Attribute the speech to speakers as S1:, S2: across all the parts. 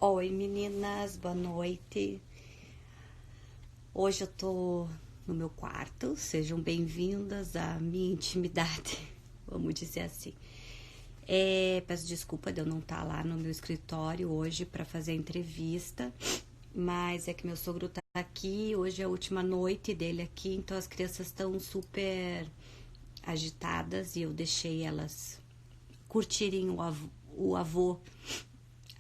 S1: Oi meninas, boa noite. Hoje eu tô no meu quarto, sejam bem-vindas à minha intimidade, vamos dizer assim. Peço desculpa de eu não estar lá no meu escritório hoje para fazer a entrevista, mas é que meu sogro tá aqui, hoje é a última noite dele aqui, então as crianças estão super agitadas e eu deixei elas curtirem o avô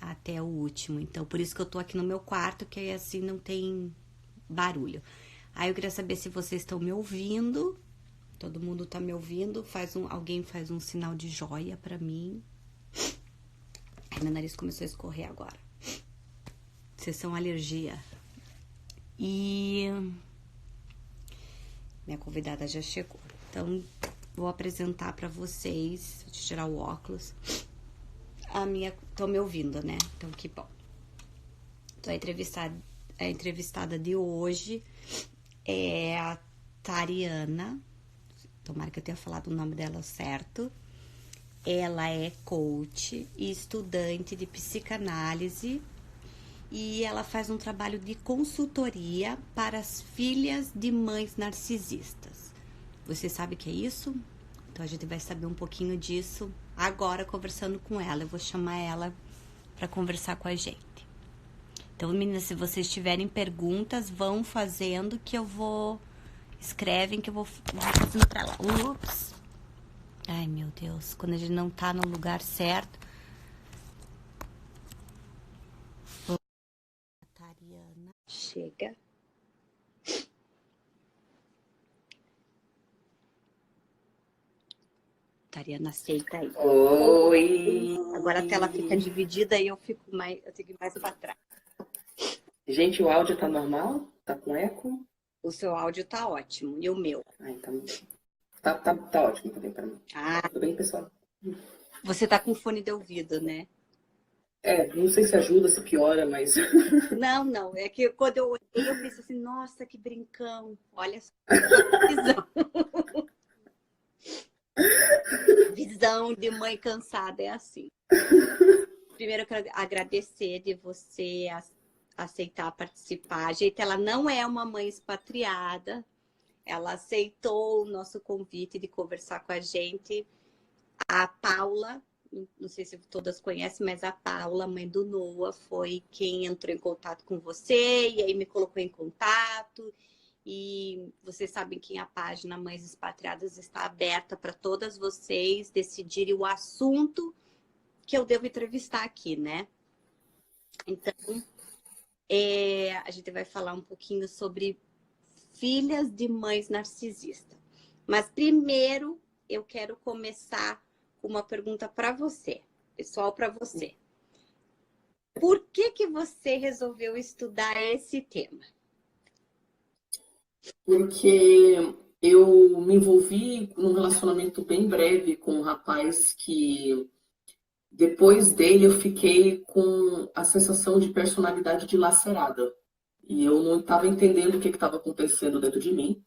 S1: até o último. Então, por isso que eu tô aqui no meu quarto, que aí assim não tem barulho. Aí eu queria saber se vocês estão me ouvindo. Todo mundo tá me ouvindo? Alguém faz um sinal de joia pra mim. Ai, meu nariz começou a escorrer agora. Sessão alergia. E minha convidada já chegou. Então, vou apresentar pra vocês. Deixa eu tirar o óculos. Estão me ouvindo, né? Então, que bom. Então, a entrevistada de hoje é a Tariana. Tomara que eu tenha falado o nome dela certo. Ela é coach e estudante de psicanálise e ela faz um trabalho de consultoria para as filhas de mães narcisistas. Você sabe o que é isso? Então a gente vai saber um pouquinho disso agora conversando com ela. Eu vou chamar ela para conversar com a gente. Então, meninas, se vocês tiverem perguntas, vão fazendo que eu vou... Escrevem que eu vou fazendo pra ela. Ups. Ai, meu Deus. Quando a gente não tá no lugar certo. Tariana, chega. Tariana, aceita aí.
S2: Oi!
S1: Agora a tela fica dividida e eu tenho que ir mais pra trás.
S2: Gente, o áudio tá normal? Tá com eco?
S1: O seu áudio tá ótimo. E o meu?
S2: Então, tá ótimo também pra mim.
S1: Ah,
S2: Tudo bem, pessoal?
S1: você tá com fone de ouvido, né?
S2: Não sei se ajuda, se piora, mas...
S1: Não. É que quando eu olhei, eu pensei assim, nossa, que brincão. Olha só. Visão. Visão de mãe cansada é assim. Primeiro eu quero agradecer de você aceitar participar. Gente, ela não é uma mãe expatriada. Ela aceitou o nosso convite de conversar com a gente. A Paula, não sei se todas conhecem, mas a Paula, mãe do Noah, foi quem entrou em contato com você e aí me colocou em contato. E vocês sabem que a página Mães Expatriadas está aberta para todas vocês decidirem o assunto que eu devo entrevistar aqui, né? Então, a gente vai falar um pouquinho sobre filhas de mães narcisistas. Mas primeiro, eu quero começar com uma pergunta para você, pessoal, para você. Por que você resolveu estudar esse tema?
S2: Porque eu me envolvi num relacionamento bem breve com um rapaz que, depois dele, eu fiquei com a sensação de personalidade dilacerada. E eu não estava entendendo o que estava acontecendo dentro de mim.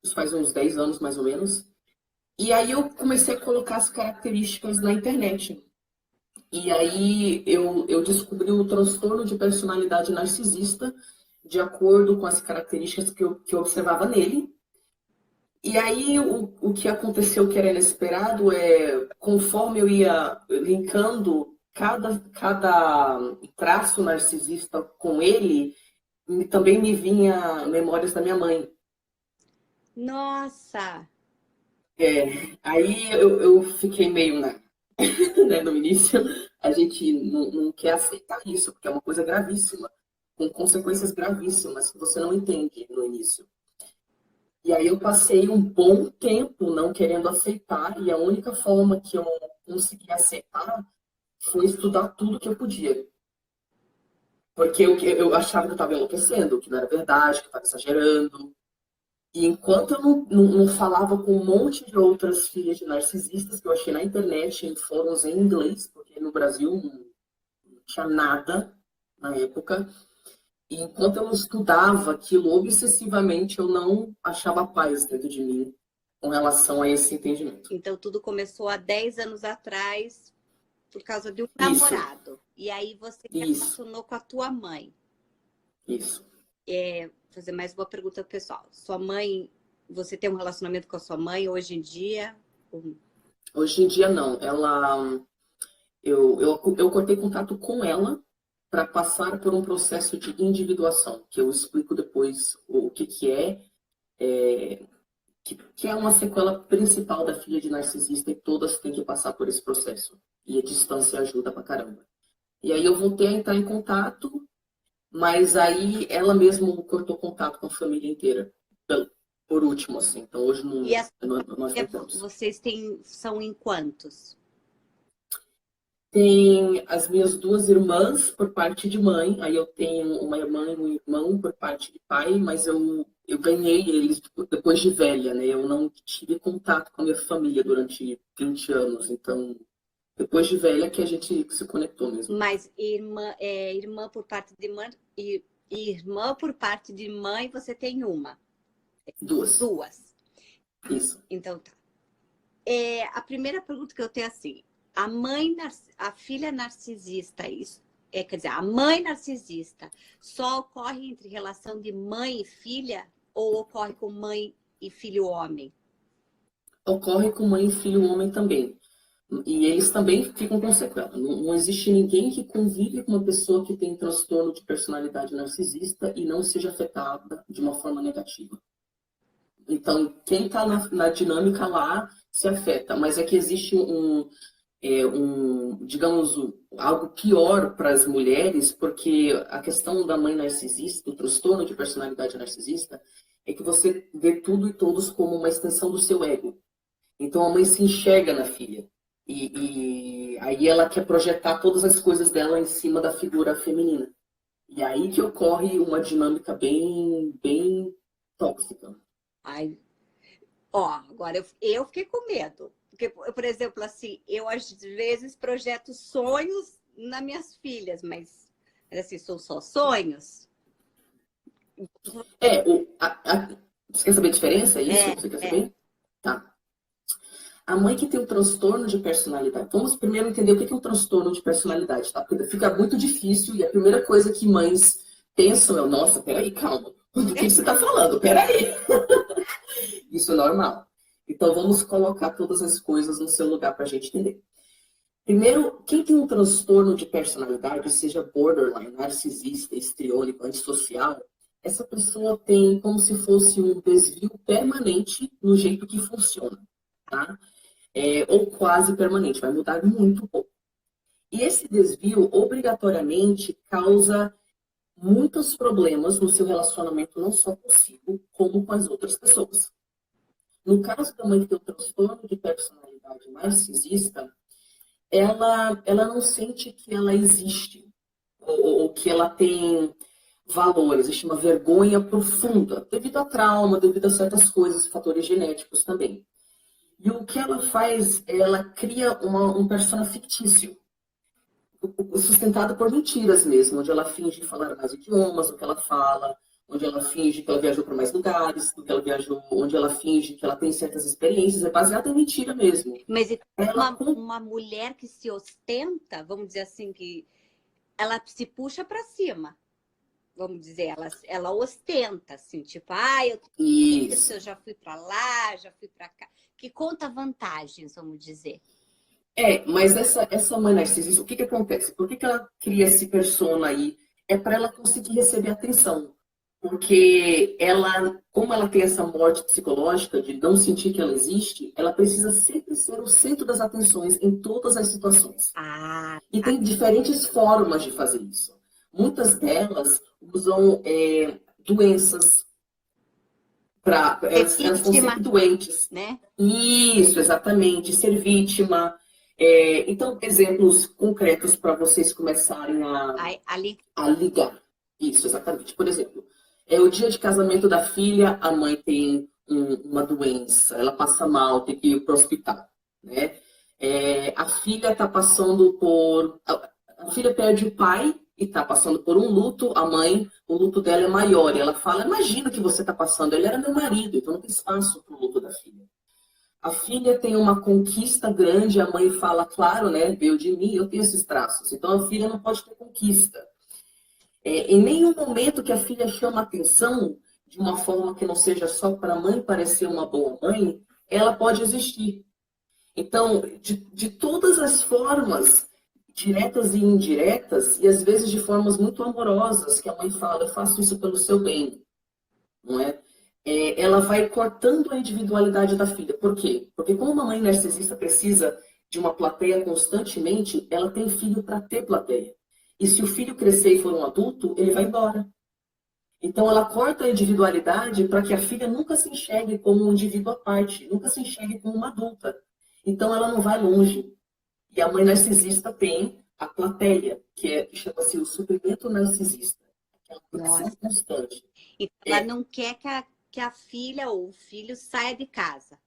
S2: Isso faz uns 10 anos, mais ou menos. E aí eu comecei a colocar as características na internet. E aí eu descobri o transtorno de personalidade narcisista, de acordo com as características que eu observava nele. E aí o que aconteceu que era inesperado conforme eu ia linkando cada traço narcisista com ele, também me vinha memórias da minha mãe.
S1: Nossa!
S2: Aí eu fiquei meio, né, no início, a gente não quer aceitar isso, porque é uma coisa gravíssima, com consequências gravíssimas, que você não entende no início. E aí eu passei um bom tempo não querendo aceitar, e a única forma que eu consegui aceitar foi estudar tudo que eu podia. Porque eu achava que eu estava enlouquecendo, que não era verdade, que eu estava exagerando. E enquanto eu não falava com um monte de outras filhas de narcisistas que eu achei na internet, em fóruns em inglês, porque no Brasil não tinha nada na época, e enquanto eu não estudava aquilo obsessivamente, eu não achava paz dentro de mim com relação a esse entendimento.
S1: Então tudo começou há 10 anos atrás, por causa de um
S2: Isso.
S1: namorado. E aí você se
S2: Isso.
S1: relacionou com a tua mãe.
S2: Isso.
S1: Vou fazer mais uma pergunta pro pessoal. Sua mãe, você tem um relacionamento com a sua mãe hoje em dia?
S2: Hoje em dia, não. Eu cortei contato com ela para passar por um processo de individuação, que eu explico depois o que é, que é uma sequela principal da filha de narcisista e todas têm que passar por esse processo. E a distância ajuda pra caramba. E aí eu voltei a entrar em contato, mas aí ela mesma cortou contato com a família inteira. Por último, assim. Então hoje não,
S1: E
S2: nós voltamos.
S1: vocês são em quantos?
S2: Tem as minhas duas irmãs por parte de mãe, aí eu tenho uma irmã e um irmão por parte de pai, mas eu ganhei eles depois de velha, né? Eu não tive contato com a minha família durante 20 anos, então depois de velha que a gente se conectou mesmo.
S1: Mas irmã por parte de mãe e irmã por parte de mãe, você tem uma?
S2: Duas. Isso.
S1: Então tá. A primeira pergunta que eu tenho é assim, a filha narcisista, isso, quer dizer, a mãe narcisista só ocorre entre relação de mãe e filha ou ocorre com mãe e filho homem?
S2: Ocorre com mãe e filho homem também. E eles também ficam com sequela. Não existe ninguém que convive com uma pessoa que tem transtorno de personalidade narcisista e não seja afetada de uma forma negativa. Então, quem está na dinâmica lá se afeta, mas é que existe digamos, algo pior para as mulheres, porque a questão da mãe narcisista, do transtorno de personalidade narcisista, é que você vê tudo e todos como uma extensão do seu ego. Então, a mãe se enxerga na filha. E aí ela quer projetar todas as coisas dela em cima da figura feminina. E aí que ocorre uma dinâmica bem, bem tóxica.
S1: Ai, agora eu fiquei com medo. Porque, por exemplo, assim, eu às vezes projeto sonhos nas minhas filhas, mas assim, são só sonhos.
S2: Você quer saber a diferença? É isso? Você quer saber? Tá. A mãe que tem um transtorno de personalidade. Vamos primeiro entender o que é um transtorno de personalidade, tá? Porque fica muito difícil e a primeira coisa que mães pensam é: nossa, peraí, calma. Do que você está falando? Peraí. Isso é normal. Então, vamos colocar todas as coisas no seu lugar para a gente entender. Primeiro, quem tem um transtorno de personalidade, seja borderline, narcisista, histriônico, antissocial, essa pessoa tem como se fosse um desvio permanente no jeito que funciona, tá? Ou quase permanente, vai mudar muito pouco. E esse desvio, obrigatoriamente, causa muitos problemas no seu relacionamento, não só consigo, como com as outras pessoas. No caso da mãe que tem o transtorno de personalidade narcisista, ela não sente que ela existe, ou que ela tem valor, existe uma vergonha profunda, devido a trauma, devido a certas coisas, fatores genéticos também. E o que ela faz, ela cria um persona fictício, sustentado por mentiras mesmo, onde ela finge falar mais idiomas do que ela fala, onde ela finge que ela viajou para mais lugares, do que ela viajou, onde ela finge que ela tem certas experiências, é baseada em mentira mesmo.
S1: Mas uma mulher que se ostenta, vamos dizer assim, que ela se puxa para cima, vamos dizer, ela ostenta, assim, tipo, eu tenho isso, eu já fui para lá, já fui para cá, que conta vantagens, vamos dizer.
S2: Mas essa mãe narcisista, o que acontece? Por que ela cria esse persona aí? É para ela conseguir receber atenção. Porque como ela tem essa morte psicológica de não sentir que ela existe, ela precisa sempre ser o centro das atenções em todas as situações. E tem diferentes formas de fazer isso. Muitas delas usam doenças. Elas são sempre doentes.
S1: Né?
S2: Isso, exatamente. Ser vítima. Então, exemplos concretos para vocês começarem a ligar. Isso, exatamente. Por exemplo, o dia de casamento da filha, a mãe tem uma doença, ela passa mal, tem que ir para o hospital, né? A filha está passando por... A filha perde o pai e está passando por um luto, a mãe, o luto dela é maior. E ela fala: imagina o que você está passando, ele era meu marido, então não tem espaço para o luto da filha. A filha tem uma conquista grande, a mãe fala, claro, né? Veio de mim, eu tenho esses traços. Então a filha não pode ter conquista. Em nenhum momento que a filha chama atenção de uma forma que não seja só para a mãe parecer uma boa mãe, ela pode existir. Então, de todas as formas, diretas e indiretas, e às vezes de formas muito amorosas, que a mãe fala, eu faço isso pelo seu bem, não é? Ela vai cortando a individualidade da filha. Por quê? Porque como uma mãe narcisista precisa de uma plateia constantemente, ela tem filho para ter plateia. E se o filho crescer e for um adulto, ele vai embora. Então ela corta a individualidade para que a filha nunca se enxergue como um indivíduo à parte, nunca se enxergue como uma adulta. Então ela não vai longe. E a mãe narcisista tem a plateia, que chama-se o suprimento narcisista, que é uma proteção constante.
S1: Então ela não quer que a filha ou o filho saia de casa.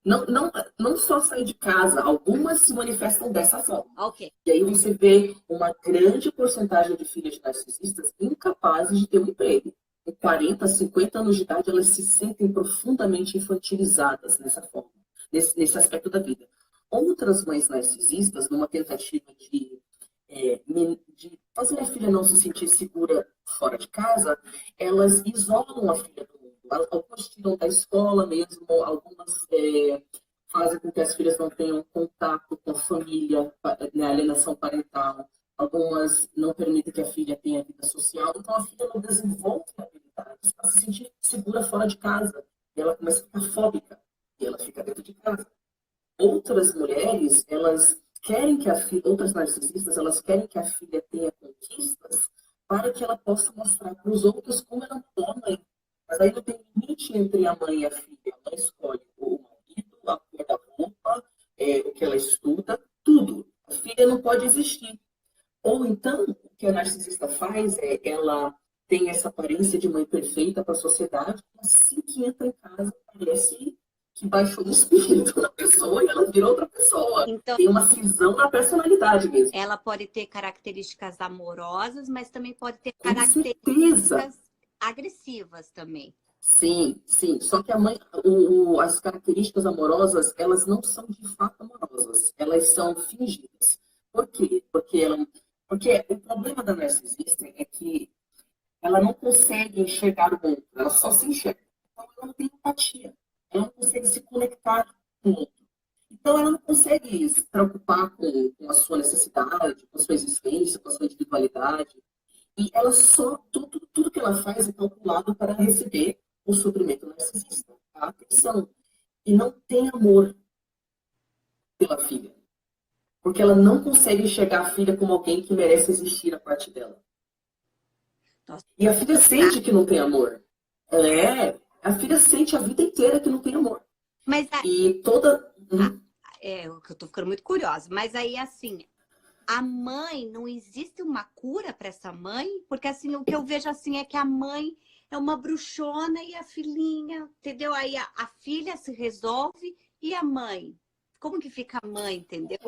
S2: Não só sair de casa, algumas se manifestam dessa forma.
S1: Ok.
S2: E aí você vê uma grande porcentagem de filhas narcisistas incapazes de ter um emprego. Com 40, 50 anos de idade, elas se sentem profundamente infantilizadas nessa forma, nesse aspecto da vida. Outras mães narcisistas, numa tentativa de fazer a filha não se sentir segura fora de casa, elas isolam a filha do mundo. Algumas tiram da escola mesmo, algumas fazem com que as filhas não tenham contato com a família, né, alienação parental. Algumas não permitem que a filha tenha vida social. Então, a filha não desenvolve habilidades para se sentir segura fora de casa. E ela começa a ficar fóbica. E ela fica dentro de casa. Outras mulheres, elas querem que a filha, outras narcisistas, elas querem que a filha tenha conquistas para que ela possa mostrar para os outros como ela é uma mãe. Mas aí não tem limite entre a mãe e a filha. A mãe escolhe o marido, a cor da roupa, o que ela estuda, tudo. A filha não pode existir. Ou então, o que a narcisista faz ela tem essa aparência de mãe perfeita para a sociedade, assim que entra em casa, parece que baixou o espírito na pessoa e ela virou outra pessoa.
S1: Então,
S2: tem uma cisão na personalidade mesmo.
S1: Ela pode ter características amorosas, mas também pode ter
S2: Com
S1: características
S2: certeza.
S1: agressivas também.
S2: Sim, sim. Só que as características amorosas, elas não são de fato amorosas. Elas são fingidas. Por quê? Porque o problema da narcisista é que ela não consegue enxergar o mundo. Ela só se enxerga. Então, ela não tem empatia. Ela não consegue se conectar com o outro. Então, ela não consegue se preocupar com a sua necessidade, com a sua existência, com a sua individualidade. E ela tudo que ela faz é calculado para receber o suprimento narcisista, a atenção. E não tem amor pela filha. Porque ela não consegue enxergar a filha como alguém que merece existir a parte dela.
S1: Nossa.
S2: E a filha sente que não tem amor. A filha sente a vida inteira que não tem amor.
S1: Mas
S2: E toda...
S1: eu tô ficando muito curiosa. Mas aí, assim, a mãe, não existe uma cura para essa mãe? Porque, assim, o que eu vejo, assim, é que a mãe é uma bruxona e a filhinha, entendeu? Aí a filha se resolve e a mãe? Como que fica a mãe, entendeu?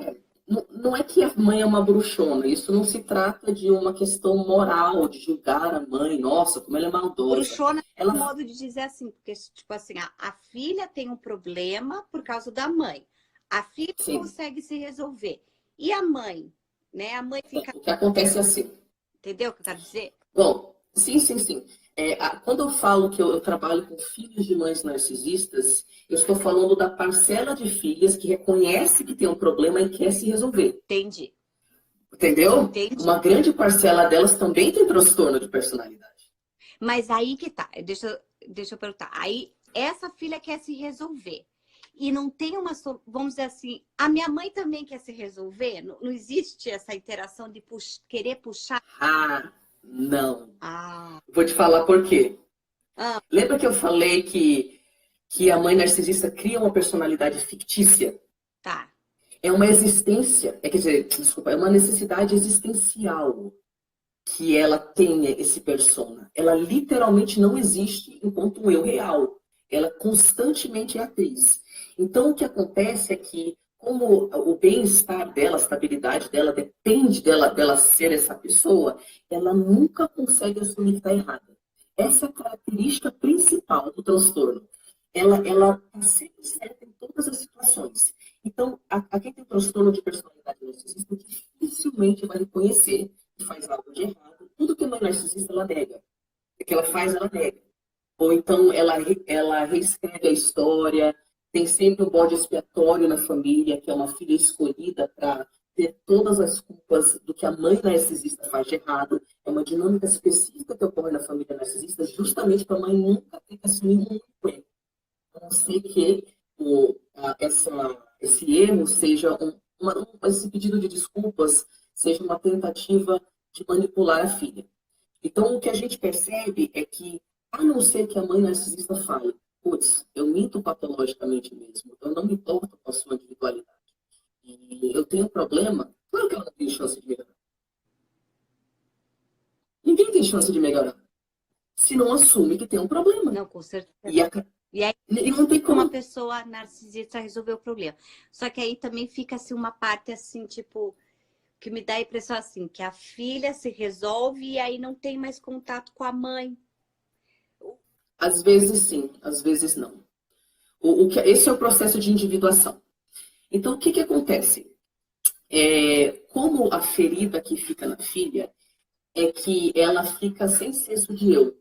S2: Não é que a mãe é uma bruxona. Isso não se trata de uma questão moral, de julgar a mãe. Nossa, como ela é maldosa.
S1: Bruxona é um modo de dizer assim, porque, tipo assim, a filha tem um problema por causa da mãe. A filha
S2: Sim.
S1: consegue se resolver. E a mãe, né? A mãe fica...
S2: O que acontece é assim.
S1: Entendeu o que eu quero dizer?
S2: Bom, sim. Quando eu falo que eu trabalho com filhos de mães narcisistas, eu estou falando da parcela de filhas que reconhece que tem um problema e quer se resolver.
S1: Entendi.
S2: Entendeu?
S1: Entendi.
S2: Uma grande parcela delas também tem transtorno de personalidade.
S1: Mas aí que tá. Deixa eu perguntar. Aí, essa filha quer se resolver. E não tem uma... Vamos dizer assim, a minha mãe também quer se resolver? Não existe essa interação de querer puxar?
S2: Não. Vou te falar por quê. Lembra que eu falei que a mãe narcisista cria uma personalidade fictícia?
S1: Tá.
S2: É uma existência, é uma necessidade existencial que ela tenha esse persona. Ela literalmente não existe enquanto um eu real. Ela constantemente é atriz. Então, o que acontece é que, como o bem-estar dela, a estabilidade dela, depende dela ser essa pessoa, ela nunca consegue assumir que está errada. Essa é a característica principal do transtorno. ela está sempre certa em todas as situações. Então, a quem tem transtorno de personalidade narcisista dificilmente vai reconhecer que faz algo de errado. Tudo que a mãe narcisista, ela nega. O que ela faz, ela nega. Ou então ela reescreve a história, tem sempre um bode expiatório na família, que é uma filha escolhida para ter todas as culpas do que a mãe narcisista faz de errado. É uma dinâmica específica que ocorre na família narcisista, justamente para a mãe nunca ter que assumir um único erro. A não ser que esse erro seja esse pedido de desculpas seja uma tentativa de manipular a filha. Então, o que a gente percebe é que, a não ser que a mãe narcisista fale, putz, eu minto patologicamente mesmo, eu não me importo com a sua individualidade, e eu tenho um problema, claro que ela não tem chance de melhorar. Ninguém tem chance de melhorar se não assume que tem um problema.
S1: Não, com certeza.
S2: E aí não tem como
S1: uma pessoa narcisista resolver o problema. Só que aí também fica assim uma parte assim, tipo, que me dá a impressão assim, que a filha se resolve e aí não tem mais contato com a mãe.
S2: Às vezes sim, às vezes não. Esse é o processo de individuação. Então, o que acontece? Como a ferida que fica na filha é que ela fica sem senso de eu.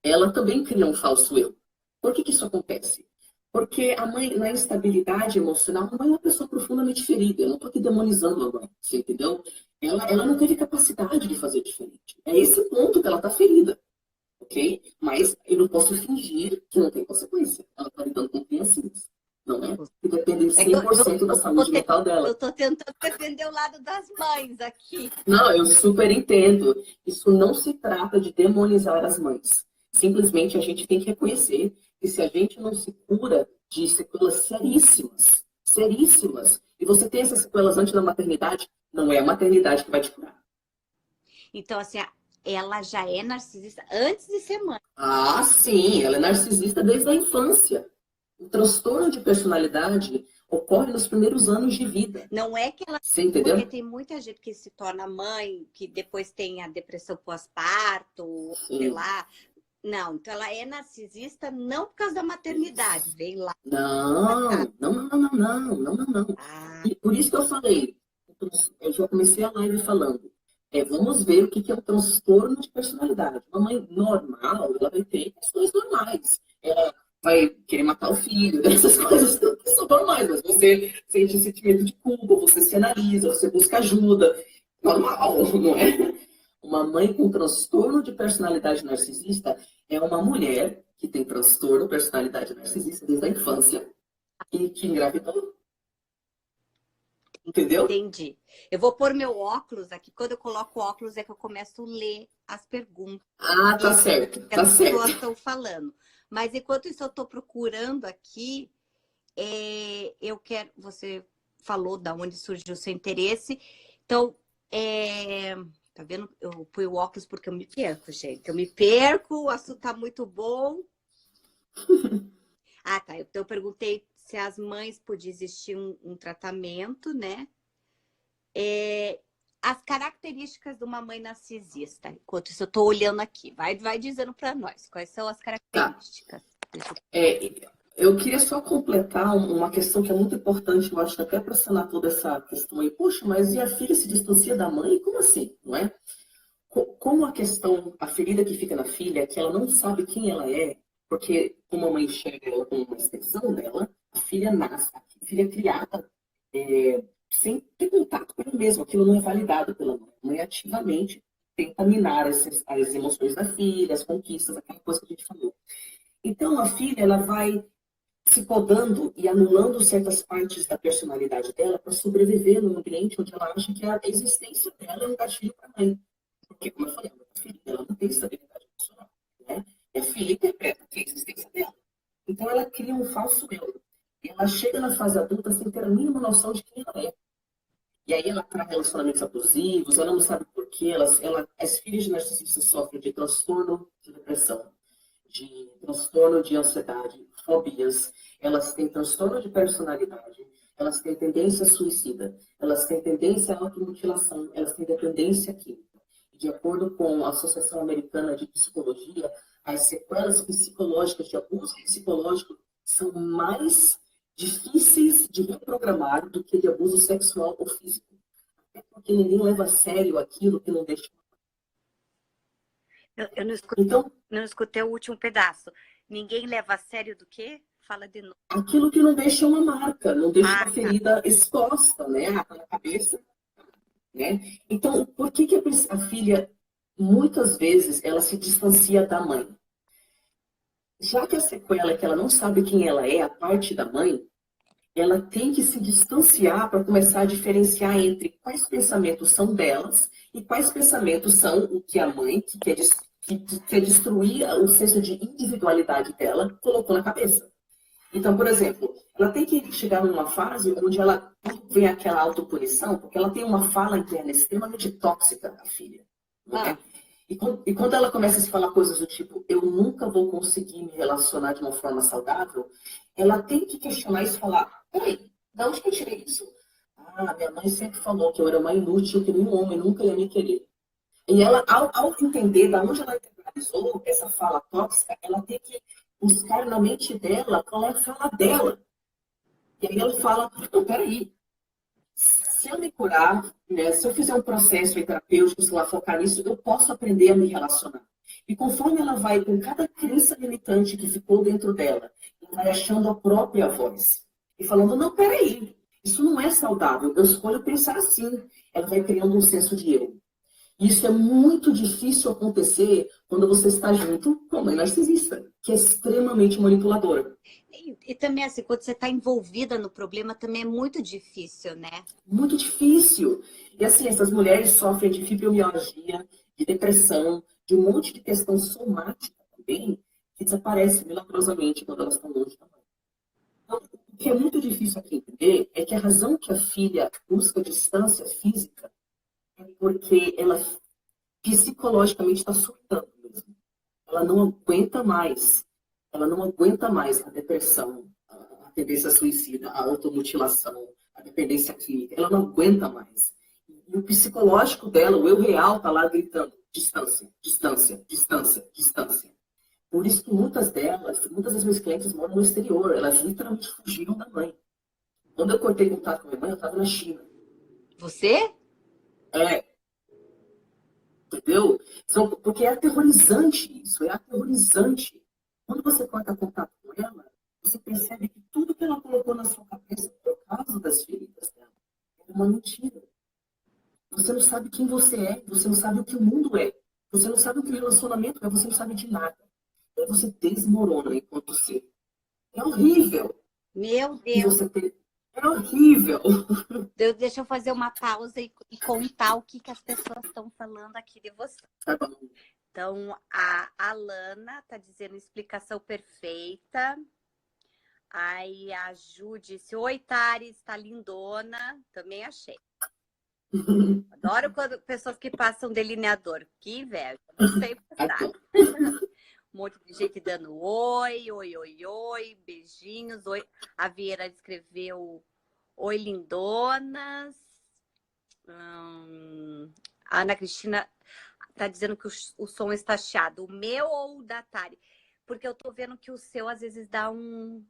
S2: Ela também cria um falso eu. Por que isso acontece? Porque a mãe, na instabilidade emocional, a mãe é uma pessoa profundamente ferida. Eu não estou aqui demonizando a mãe, você entendeu? Ela não teve capacidade de fazer diferente. É esse ponto que ela está ferida, ok? Mas eu não posso fingir que não tem consequência. Ela está lidando com criancinhas, não é? Que dependem 100% da saúde mental dela.
S1: Eu estou tentando defender o lado das mães aqui.
S2: Não, eu super entendo. Isso não se trata de demonizar as mães. Simplesmente a gente tem que reconhecer que se a gente não se cura de sequelas seríssimas, seríssimas, e você tem essas sequelas antes da maternidade, não é a maternidade que vai te curar.
S1: Então, assim, ela já é narcisista antes de ser mãe.
S2: Ah, sim, ela é narcisista desde a infância. O transtorno de personalidade ocorre nos primeiros anos de vida.
S1: Não é que ela...
S2: Você entendeu?
S1: Porque tem muita gente que se torna mãe, que depois tem a depressão pós-parto, sei lá. Não, então ela é narcisista não por causa da maternidade, vem lá.
S2: Não. E por isso que eu falei, eu já comecei a live falando, vamos ver o que é um transtorno de personalidade. Uma mãe normal, ela vai ter questões normais. Ela vai querer matar o filho, essas coisas que são normais, mas você sente sentimento de culpa, você se analisa, você busca ajuda. Normal, não é? Uma mãe com transtorno de personalidade narcisista é uma mulher que tem transtorno de personalidade narcisista desde a infância e que engravidou. Entendeu?
S1: Entendi. Eu vou pôr meu óculos aqui. Quando eu coloco o óculos é que eu começo a ler as perguntas.
S2: Ah, tá certo.
S1: Que as pessoas estão falando. Mas enquanto isso eu estou procurando aqui, eu quero... Você falou da onde surgiu o seu interesse. Então, tá vendo? Eu pus o óculos porque eu me perco, gente. Eu me perco, o assunto tá muito bom. Ah, tá. Então eu perguntei se as mães podia existir um tratamento, né? As características de uma mãe narcisista. Enquanto isso eu tô olhando aqui. Vai dizendo para nós quais são as características.
S2: Tá. Eu queria só completar uma questão que é muito importante, eu acho que até para sanar toda essa questão aí. Poxa, mas e a filha se distancia da mãe? Como assim? Não é? Como a ferida que fica na filha, é que ela não sabe quem ela é, porque como a mãe enxerga ela como uma extensão dela, a filha nasce, a filha é criada sem ter contato com ela mesma, aquilo não é validado pela mãe. A mãe ativamente tenta minar as emoções da filha, as conquistas, aquela coisa que a gente falou. Então a filha, ela vai se podando e anulando certas partes da personalidade dela para sobreviver num ambiente onde ela acha que a existência dela é um gatilho para a mãe. Porque, como eu falei, a filha ela não tem estabilidade emocional, né? E a filha interpreta que é a existência dela. Então ela cria um falso eu. E ela chega na fase adulta sem ter a mínima noção de quem ela é. E aí ela traz relacionamentos abusivos, ela não sabe por quê. As filhas de narcisistas sofrem de transtorno de depressão, de transtorno de ansiedade, fobias, elas têm transtorno de personalidade, elas têm tendência suicida, elas têm tendência à automutilação, elas têm dependência química. De acordo com a Associação Americana de Psicologia, as sequelas psicológicas de abuso psicológico são mais difíceis de reprogramar do que de abuso sexual ou físico. É porque ninguém leva a sério aquilo que não deixa.
S1: Eu
S2: Então,
S1: não escutei o último pedaço. Ninguém leva a sério do quê? Fala de novo.
S2: aquilo que não deixa uma marca, não deixa uma
S1: Tá.
S2: ferida exposta, né, na cabeça, né? Então, por que a filha, muitas vezes, ela se distancia da mãe? Já que a sequela é que ela não sabe quem ela é, a parte da mãe, ela tem que se distanciar para começar a diferenciar entre quais pensamentos são delas e quais pensamentos são o que a mãe, que quer destruir o senso de individualidade dela, colocou na cabeça. Então, por exemplo, ela tem que chegar numa fase onde ela vem aquela autopunição, porque ela tem uma fala interna extremamente tóxica, a filha. Não é? E quando ela começa a se falar coisas do tipo, eu nunca vou conseguir me relacionar de uma forma saudável, ela tem que questionar e falar, peraí, de onde que eu tirei isso? Ah, minha mãe sempre falou que eu era uma inútil, que nenhum homem nunca ia me querer. E ela, ao entender de onde ela internalizou essa fala tóxica, ela tem que buscar na mente dela qual é a fala dela. E aí ela fala, não, peraí, se eu me curar, né, se eu fizer um processo terapêutico, se ela focar nisso, eu posso aprender a me relacionar. E conforme ela vai com cada crença limitante que ficou dentro dela, ela vai achando a própria voz. E falando, não, peraí, isso não é saudável, eu escolho pensar assim. Ela vai criando um senso de eu. Isso é muito difícil acontecer quando você está junto com uma mãe narcisista, que é extremamente manipuladora.
S1: E também, assim, quando você está envolvida no problema, também é muito difícil, né?
S2: Muito difícil. E assim, essas mulheres sofrem de fibromialgia, de depressão, de um monte de questão somática também, que desaparece milagrosamente quando elas estão longe da mãe. Então, o que é muito difícil aqui entender é que a razão que a filha busca distância física é porque ela psicologicamente está surtando mesmo. Ela não aguenta mais. Ela não aguenta mais a depressão, a tendência suicida, a automutilação, a dependência química. Ela não aguenta mais. E o psicológico dela, o eu real, está lá gritando: distância, distância, distância, distância. Por isso que muitas das minhas clientes moram no exterior. Elas literalmente fugiram da mãe. Quando eu cortei contato com a minha mãe, eu estava na China.
S1: Você?
S2: É, entendeu? Então, porque é aterrorizante isso, é aterrorizante. Quando você corta contato com ela, você percebe que tudo que ela colocou na sua cabeça por causa das feridas dela é uma mentira. Você não sabe quem você é, você não sabe o que o mundo é, você não sabe o que o relacionamento é, você não sabe de nada. Aí você desmorona enquanto ser. É horrível.
S1: Meu
S2: E
S1: Deus.
S2: você tem... É horrível.
S1: Deixa eu fazer uma pausa e contar o que as pessoas estão falando aqui de você.
S2: Tá bom.
S1: Então, a Alana está dizendo explicação perfeita. Aí a Ju disse, oi, Tari, está lindona. Também achei. Adoro quando pessoas que passam delineador. Que inveja. Não sei passar. Um monte de gente dando oi, oi, oi, oi, beijinhos, oi. A Vieira escreveu oi, lindonas. A Ana Cristina tá dizendo que o som está chiado. O meu ou o da Tari? Porque eu tô vendo que o seu às vezes dá um...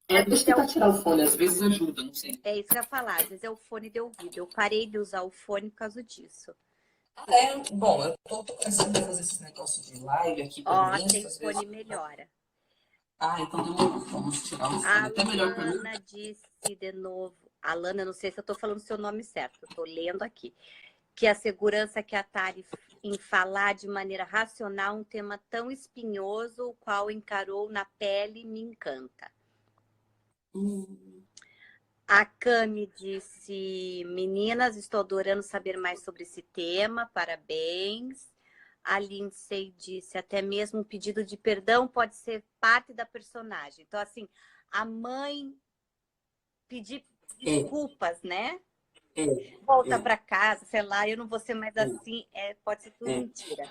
S2: Deixa eu tentar tirar o fone, às vezes ajuda, não sei.
S1: É isso que eu ia falar, às vezes é o fone de ouvido. Eu parei de usar o fone por causa disso.
S2: Bom, eu tô começando a fazer esses negócios de live aqui
S1: Ó,
S2: pelo Insta,
S1: tem
S2: às
S1: fone
S2: vezes...
S1: melhora.
S2: Então demorou. Vamos tirar o fone.
S1: A
S2: Até melhor pra mim.
S1: Alana disse de novo... Alana, não sei se eu tô falando o seu nome certo, eu tô lendo aqui. Que a segurança que a Tari em falar de maneira racional um tema tão espinhoso, o qual encarou na pele, me encanta. A Cami disse, meninas, estou adorando saber mais sobre esse tema, parabéns. A Lindsay disse, até mesmo um pedido de perdão pode ser parte da personagem. Então, assim, a mãe pedir desculpas, né? Volta para casa, sei lá, eu não vou ser mais assim, pode ser tudo mentira.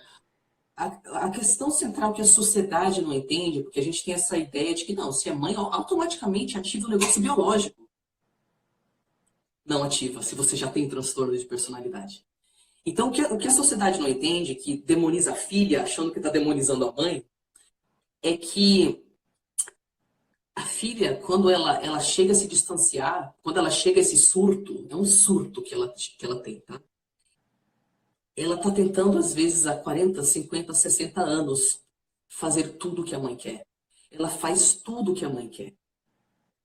S3: A questão central que a sociedade não entende, porque a gente tem essa ideia de que não, se é mãe, automaticamente ativa o negócio biológico. Não ativa, se você já tem transtorno de personalidade. Então, o que a sociedade não entende, que demoniza a filha, achando que está demonizando a mãe, é que A filha, quando ela chega a se distanciar, quando ela chega a esse surto, é um surto que ela tem, tá? Ela tá tentando, às vezes, há 40, 50, 60 anos, fazer tudo o que a mãe quer. Ela faz tudo o que a mãe quer.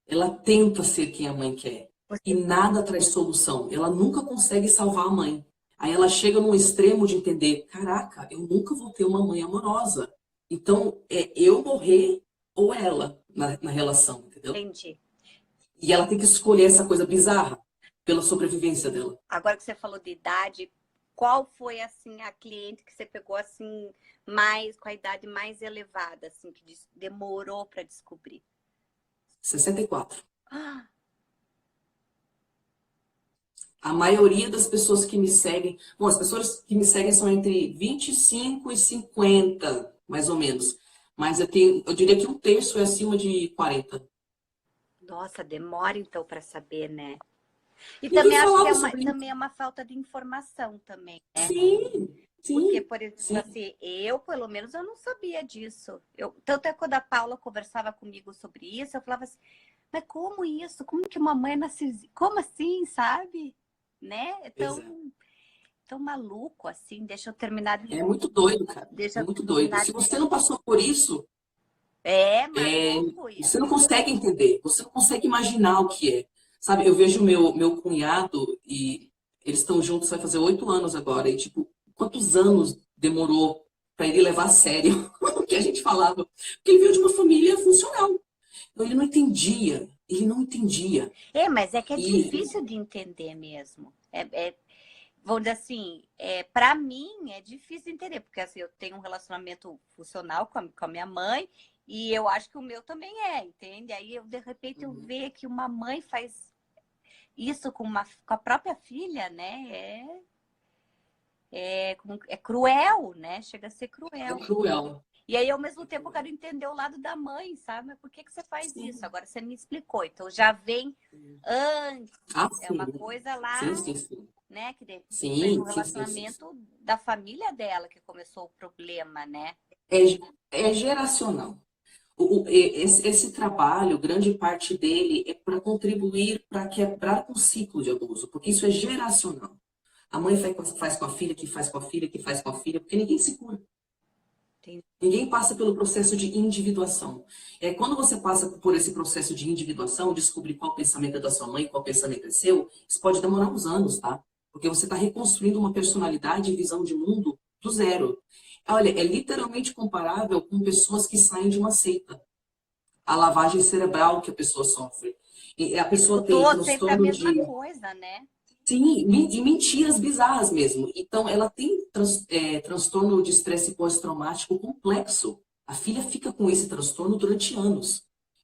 S3: Ela tenta ser quem a mãe quer. E
S1: Você,
S3: nada traz solução. Ela nunca consegue salvar a mãe. Aí ela chega num extremo de entender, caraca, eu nunca vou ter uma mãe amorosa. Então, é eu morrer ou ela na relação, entendeu?
S1: entendi.
S3: E ela tem que escolher essa coisa bizarra pela sobrevivência dela.
S1: Agora que você falou de idade, qual foi assim a cliente que você pegou assim mais com a idade mais elevada, assim que demorou para descobrir?
S3: 64.
S1: Ah,
S3: A maioria das pessoas que me seguem, bom, as pessoas que me seguem são entre 25 e 50, mais ou menos. Mas eu diria que um terço é acima de 40.
S1: nossa, demora então para saber, né? E
S3: Ninguém
S1: também acho que
S3: falava sobre isso.
S1: também é uma falta de informação também, né?
S3: Sim,
S1: Porque,
S3: sim,
S1: por exemplo,
S3: sim.
S1: assim, eu, pelo menos, eu não sabia disso. Tanto é quando a Paula conversava comigo sobre isso, eu falava assim, mas como isso? Como que uma mãe narcisista? Como assim, sabe? Né? É
S3: Exato.
S1: tão maluco, assim. Deixa eu terminar
S3: É muito doido, cara.
S1: deixa
S3: É
S1: eu
S3: muito doido.
S1: terminar
S3: Se
S1: de...
S3: você não passou por isso,
S1: É maluco
S3: você não
S1: isso.
S3: consegue entender, você não consegue imaginar o que é. Sabe, eu vejo meu cunhado e eles estão juntos, vai fazer 8 anos agora, e tipo, quantos anos demorou para ele levar a sério o que a gente falava? Porque ele veio de uma família funcional. Então ele não entendia.
S1: Mas é que é
S3: E
S1: difícil de entender mesmo. Vamos dizer assim, para mim é difícil de entender, porque assim, eu tenho um relacionamento funcional com a minha mãe e eu acho que o meu também entende? Aí eu, de repente, eu vejo que uma mãe faz isso com a própria filha, né? É cruel, né? Chega a ser
S3: é
S1: cruel.
S3: cruel.
S1: E aí, ao mesmo
S3: É
S1: tempo, eu
S3: cruel.
S1: quero entender o lado da mãe, sabe? Mas por que que você faz isso?
S3: Sim.
S1: Agora você me explicou. Então já vem antes,
S3: Ah,
S1: é uma
S3: sim.
S1: coisa lá,
S3: Sim, sim, sim.
S1: né? Que de repente foi no
S3: Sim, sim, sim, sim.
S1: relacionamento da família dela que começou o problema, né?
S3: É geracional. Esse trabalho, grande parte dele é para contribuir para quebrar o ciclo de abuso, porque isso é geracional. A mãe faz com a filha, que faz com a filha, que faz com a filha, porque ninguém se cura.
S1: Tem-
S3: Ninguém passa pelo processo de individuação. Quando você passa por esse processo de individuação, descobrir qual pensamento é da sua mãe, qual pensamento é seu, isso pode demorar uns anos, tá? Porque você está reconstruindo uma personalidade e visão de mundo do zero. Olha, é literalmente comparável com pessoas que saem de uma seita. A lavagem cerebral que a pessoa sofre. E a pessoa tem
S1: Escutou sempre a
S3: transtorno
S1: mesma
S3: de...
S1: coisa, né?
S3: Sim, e mentiras bizarras mesmo. Então, ela tem transtorno de estresse pós-traumático complexo. A filha fica com esse transtorno durante anos.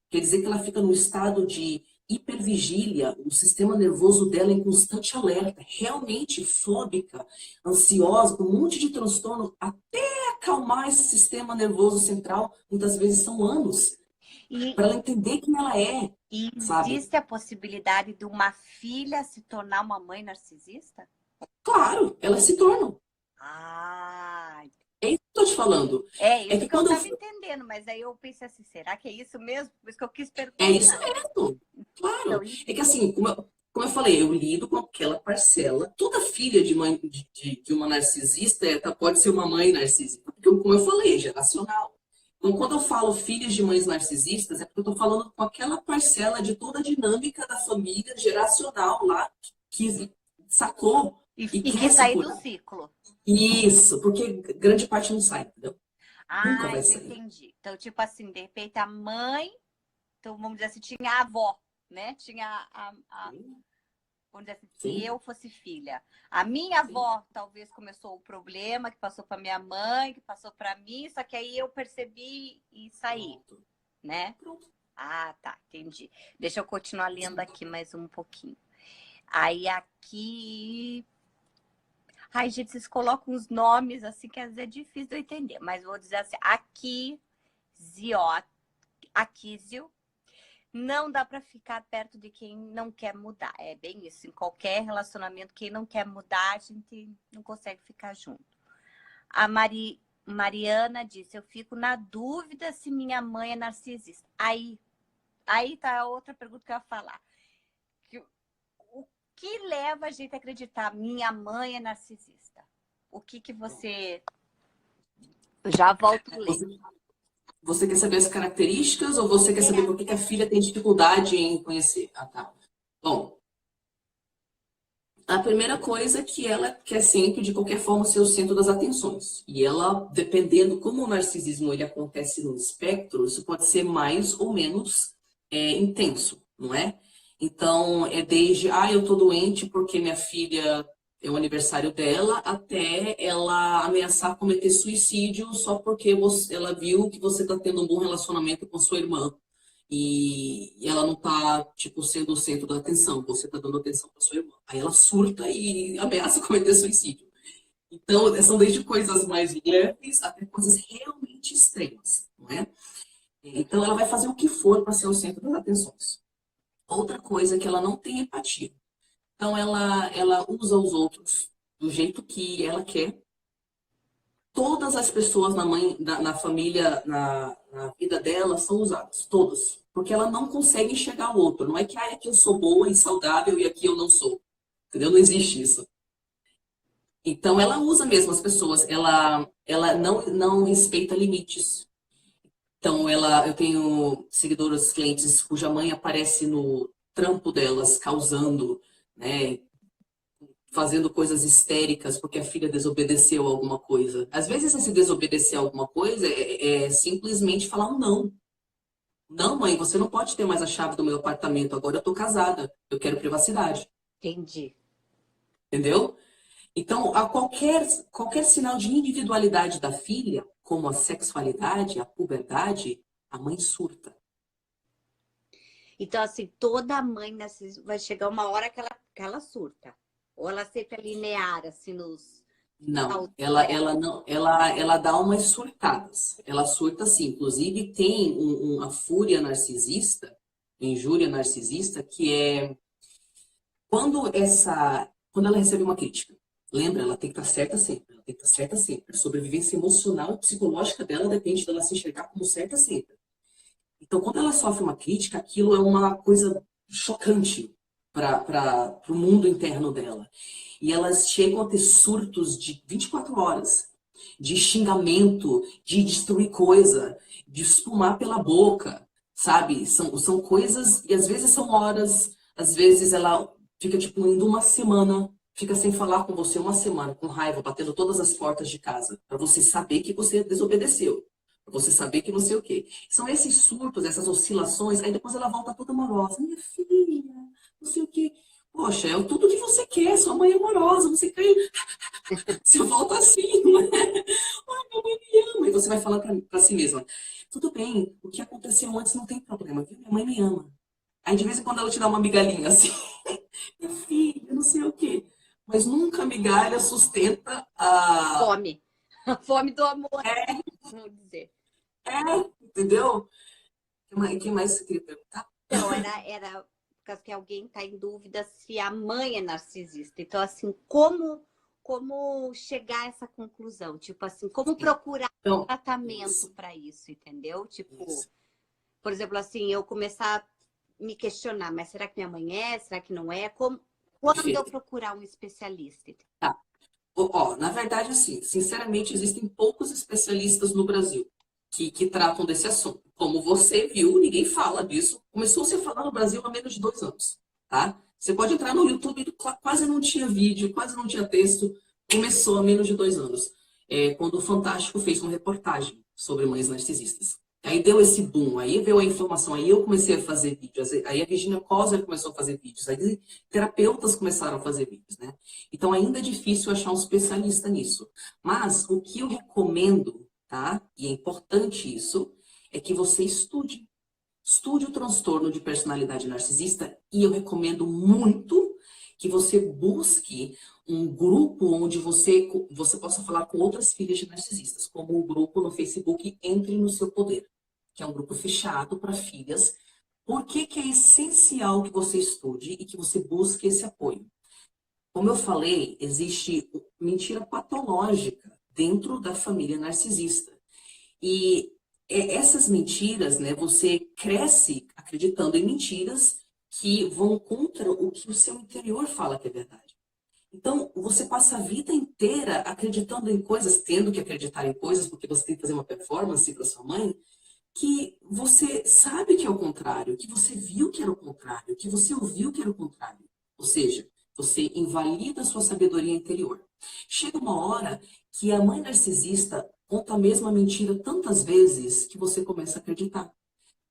S3: Quer dizer que ela fica num estado de hipervigília, o sistema nervoso dela em constante alerta, realmente fóbica, ansiosa, com um monte de transtorno, até acalmar esse sistema nervoso central, muitas vezes são anos,
S1: E,
S3: para ela entender quem ela é,
S1: e
S3: sabe?
S1: existe a possibilidade de uma filha se tornar uma mãe narcisista?
S3: Claro, elas se tornam.
S1: Ah,
S3: É isso que eu tô te falando.
S1: é
S3: É
S1: isso
S3: que
S1: que eu
S3: quando
S1: estava entendendo, mas aí eu pensei assim, será que é isso mesmo? Por isso que eu quis
S3: é isso
S1: perguntar.
S3: mesmo,
S1: Então,
S3: claro. É que assim, como eu falei, eu lido com aquela parcela. Toda filha de mãe de uma narcisista pode ser uma mãe narcisista, porque como eu falei, é geracional. Então, quando eu falo filhas de mães narcisistas, é porque eu estou falando com aquela parcela de toda a dinâmica da família geracional lá que sacou e
S1: e que
S3: quer se
S1: sair do
S3: curar.
S1: ciclo.
S3: Isso, porque grande parte não sai, entendeu? Nunca
S1: Ah,
S3: vai
S1: então
S3: sair.
S1: entendi. Então, tipo assim, de repente a mãe, então vamos dizer assim, tinha a avó, né? Tinha
S3: Sim,
S1: vamos dizer assim, se
S3: sim,
S1: eu fosse filha. A minha
S3: sim.
S1: avó talvez começou o problema, que passou para minha mãe, que passou para mim, só que aí eu percebi e saí,
S3: Pronto.
S1: né?
S3: Pronto.
S1: Ah, tá, entendi. Deixa eu continuar lendo aqui mais um pouquinho. Aí aqui. Ai, gente, vocês colocam uns nomes assim que às vezes é difícil de eu entender, mas vou dizer assim: aqui, Ziot, Aquísio, não dá para ficar perto de quem não quer mudar. É bem isso. Em qualquer relacionamento, quem não quer mudar, a gente não consegue ficar junto. A Mariana disse: eu fico na dúvida se minha mãe é narcisista. Aí, Aí tá a outra pergunta que eu ia falar. O que leva a gente a acreditar minha mãe é narcisista? O que você... Eu já volto a ler.
S3: Você quer saber as características ou você quer saber por que a filha tem dificuldade em conhecer? Ah, tá. Bom, a primeira coisa é que ela quer sempre, de qualquer forma, ser o centro das atenções. E ela, dependendo como o narcisismo ele acontece no espectro, isso pode ser mais ou menos intenso, não é? Então, é desde, eu tô doente porque minha filha é o aniversário dela, até ela ameaçar cometer suicídio só porque ela viu que você tá tendo um bom relacionamento com sua irmã. E ela não tá, tipo, sendo o centro da atenção, você tá dando atenção para sua irmã. Aí ela surta e ameaça cometer suicídio. Então, são desde coisas mais leves até coisas realmente extremas, não é? Então, ela vai fazer o que for para ser o centro das atenções. Outra coisa é que ela não tem empatia. Então, ela usa os outros do jeito que ela quer. Todas as pessoas na família, na vida dela, são usadas. Todas. Porque ela não consegue enxergar o outro. Não é que aqui eu sou boa e saudável e aqui eu não sou. Entendeu? Não existe isso. Então, ela usa mesmo as pessoas. Ela não respeita limites. Então, eu tenho seguidoras, clientes cuja mãe aparece no trampo delas, causando, né? Fazendo coisas histéricas porque a filha desobedeceu alguma coisa. Às vezes, esse desobedecer alguma coisa é simplesmente falar um não. Não, mãe, você não pode ter mais a chave do meu apartamento. Agora eu tô casada. Eu quero privacidade.
S1: Entendi.
S3: Entendeu? Então, a qualquer sinal de individualidade da filha, como a sexualidade, a puberdade, a mãe surta.
S1: Então, assim, toda mãe vai chegar uma hora que ela surta. Ou ela sempre é linear, assim, nos...
S3: Não, ela dá umas surtadas. Ela surta sim. Inclusive tem a fúria narcisista, injúria narcisista, que é quando ela recebe uma crítica. Lembra, ela tem que estar certa sempre. Ela tem que estar certa sempre. A sobrevivência emocional e psicológica dela depende dela se enxergar como certa sempre. Então, quando ela sofre uma crítica, aquilo é uma coisa chocante para o mundo interno dela. E elas chegam a ter surtos de 24 horas, de xingamento, de destruir coisa, de espumar pela boca, sabe? São coisas, e às vezes são horas, às vezes ela fica, tipo, indo uma semana, fica sem falar com você uma semana, com raiva, batendo todas as portas de casa, para você saber que você desobedeceu. Pra você saber que não sei o quê. São esses surtos, essas oscilações, aí depois ela volta toda amorosa. Minha filha, não sei o quê. Poxa, é tudo que você quer, sua mãe é amorosa, você cai. Você volta assim, não é? Ai, minha mãe me ama. E você vai falando pra si mesma. Tudo bem, o que aconteceu antes não tem problema, viu? Minha mãe me ama. Aí de vez em quando ela te dá uma migalhinha assim. Minha filha, não sei o quê. Mas nunca a migalha sustenta a...
S1: Fome. A fome do amor, vamos dizer.
S3: Entendeu? O que mais você queria perguntar?
S1: Então, era por causa que alguém está em dúvida se a mãe é narcisista. Então, assim, como chegar a essa conclusão? Tipo assim, como procurar tratamento para isso, entendeu? Tipo, por exemplo, assim, eu começar a me questionar, mas será que minha mãe é? Será que não é? Quando eu procurar um especialista?
S3: Tá. Na verdade, assim, sinceramente, existem poucos especialistas no Brasil que tratam desse assunto. Como você viu, ninguém fala disso. Começou-se a falar no Brasil há menos de 2 anos, tá? Você pode entrar no YouTube, quase não tinha vídeo, quase não tinha texto. Começou há menos de 2 anos, quando o Fantástico fez uma reportagem sobre mães narcisistas. Aí deu esse boom, aí veio a informação, aí eu comecei a fazer vídeos, aí a Virginia Kozer começou a fazer vídeos, aí terapeutas começaram a fazer vídeos, né? Então ainda é difícil achar um especialista nisso. Mas o que eu recomendo, tá? E é importante isso, é que você estude. Estude o transtorno de personalidade narcisista e eu recomendo muito que você busque um grupo onde você possa falar com outras filhas de narcisistas, como o grupo no Facebook Entre no Seu Poder, que é um grupo fechado para filhas. Por que é essencial que você estude e que você busque esse apoio? Como eu falei, existe mentira patológica dentro da família narcisista. E essas mentiras, né, você cresce acreditando em mentiras que vão contra o que o seu interior fala que é verdade. Então, você passa a vida inteira acreditando em coisas, tendo que acreditar em coisas, porque você tem que fazer uma performance para sua mãe, que você sabe que é o contrário, que você viu que era o contrário, que você ouviu que era o contrário. Ou seja, você invalida a sua sabedoria interior. Chega uma hora que a mãe narcisista conta a mesma mentira tantas vezes que você começa a acreditar.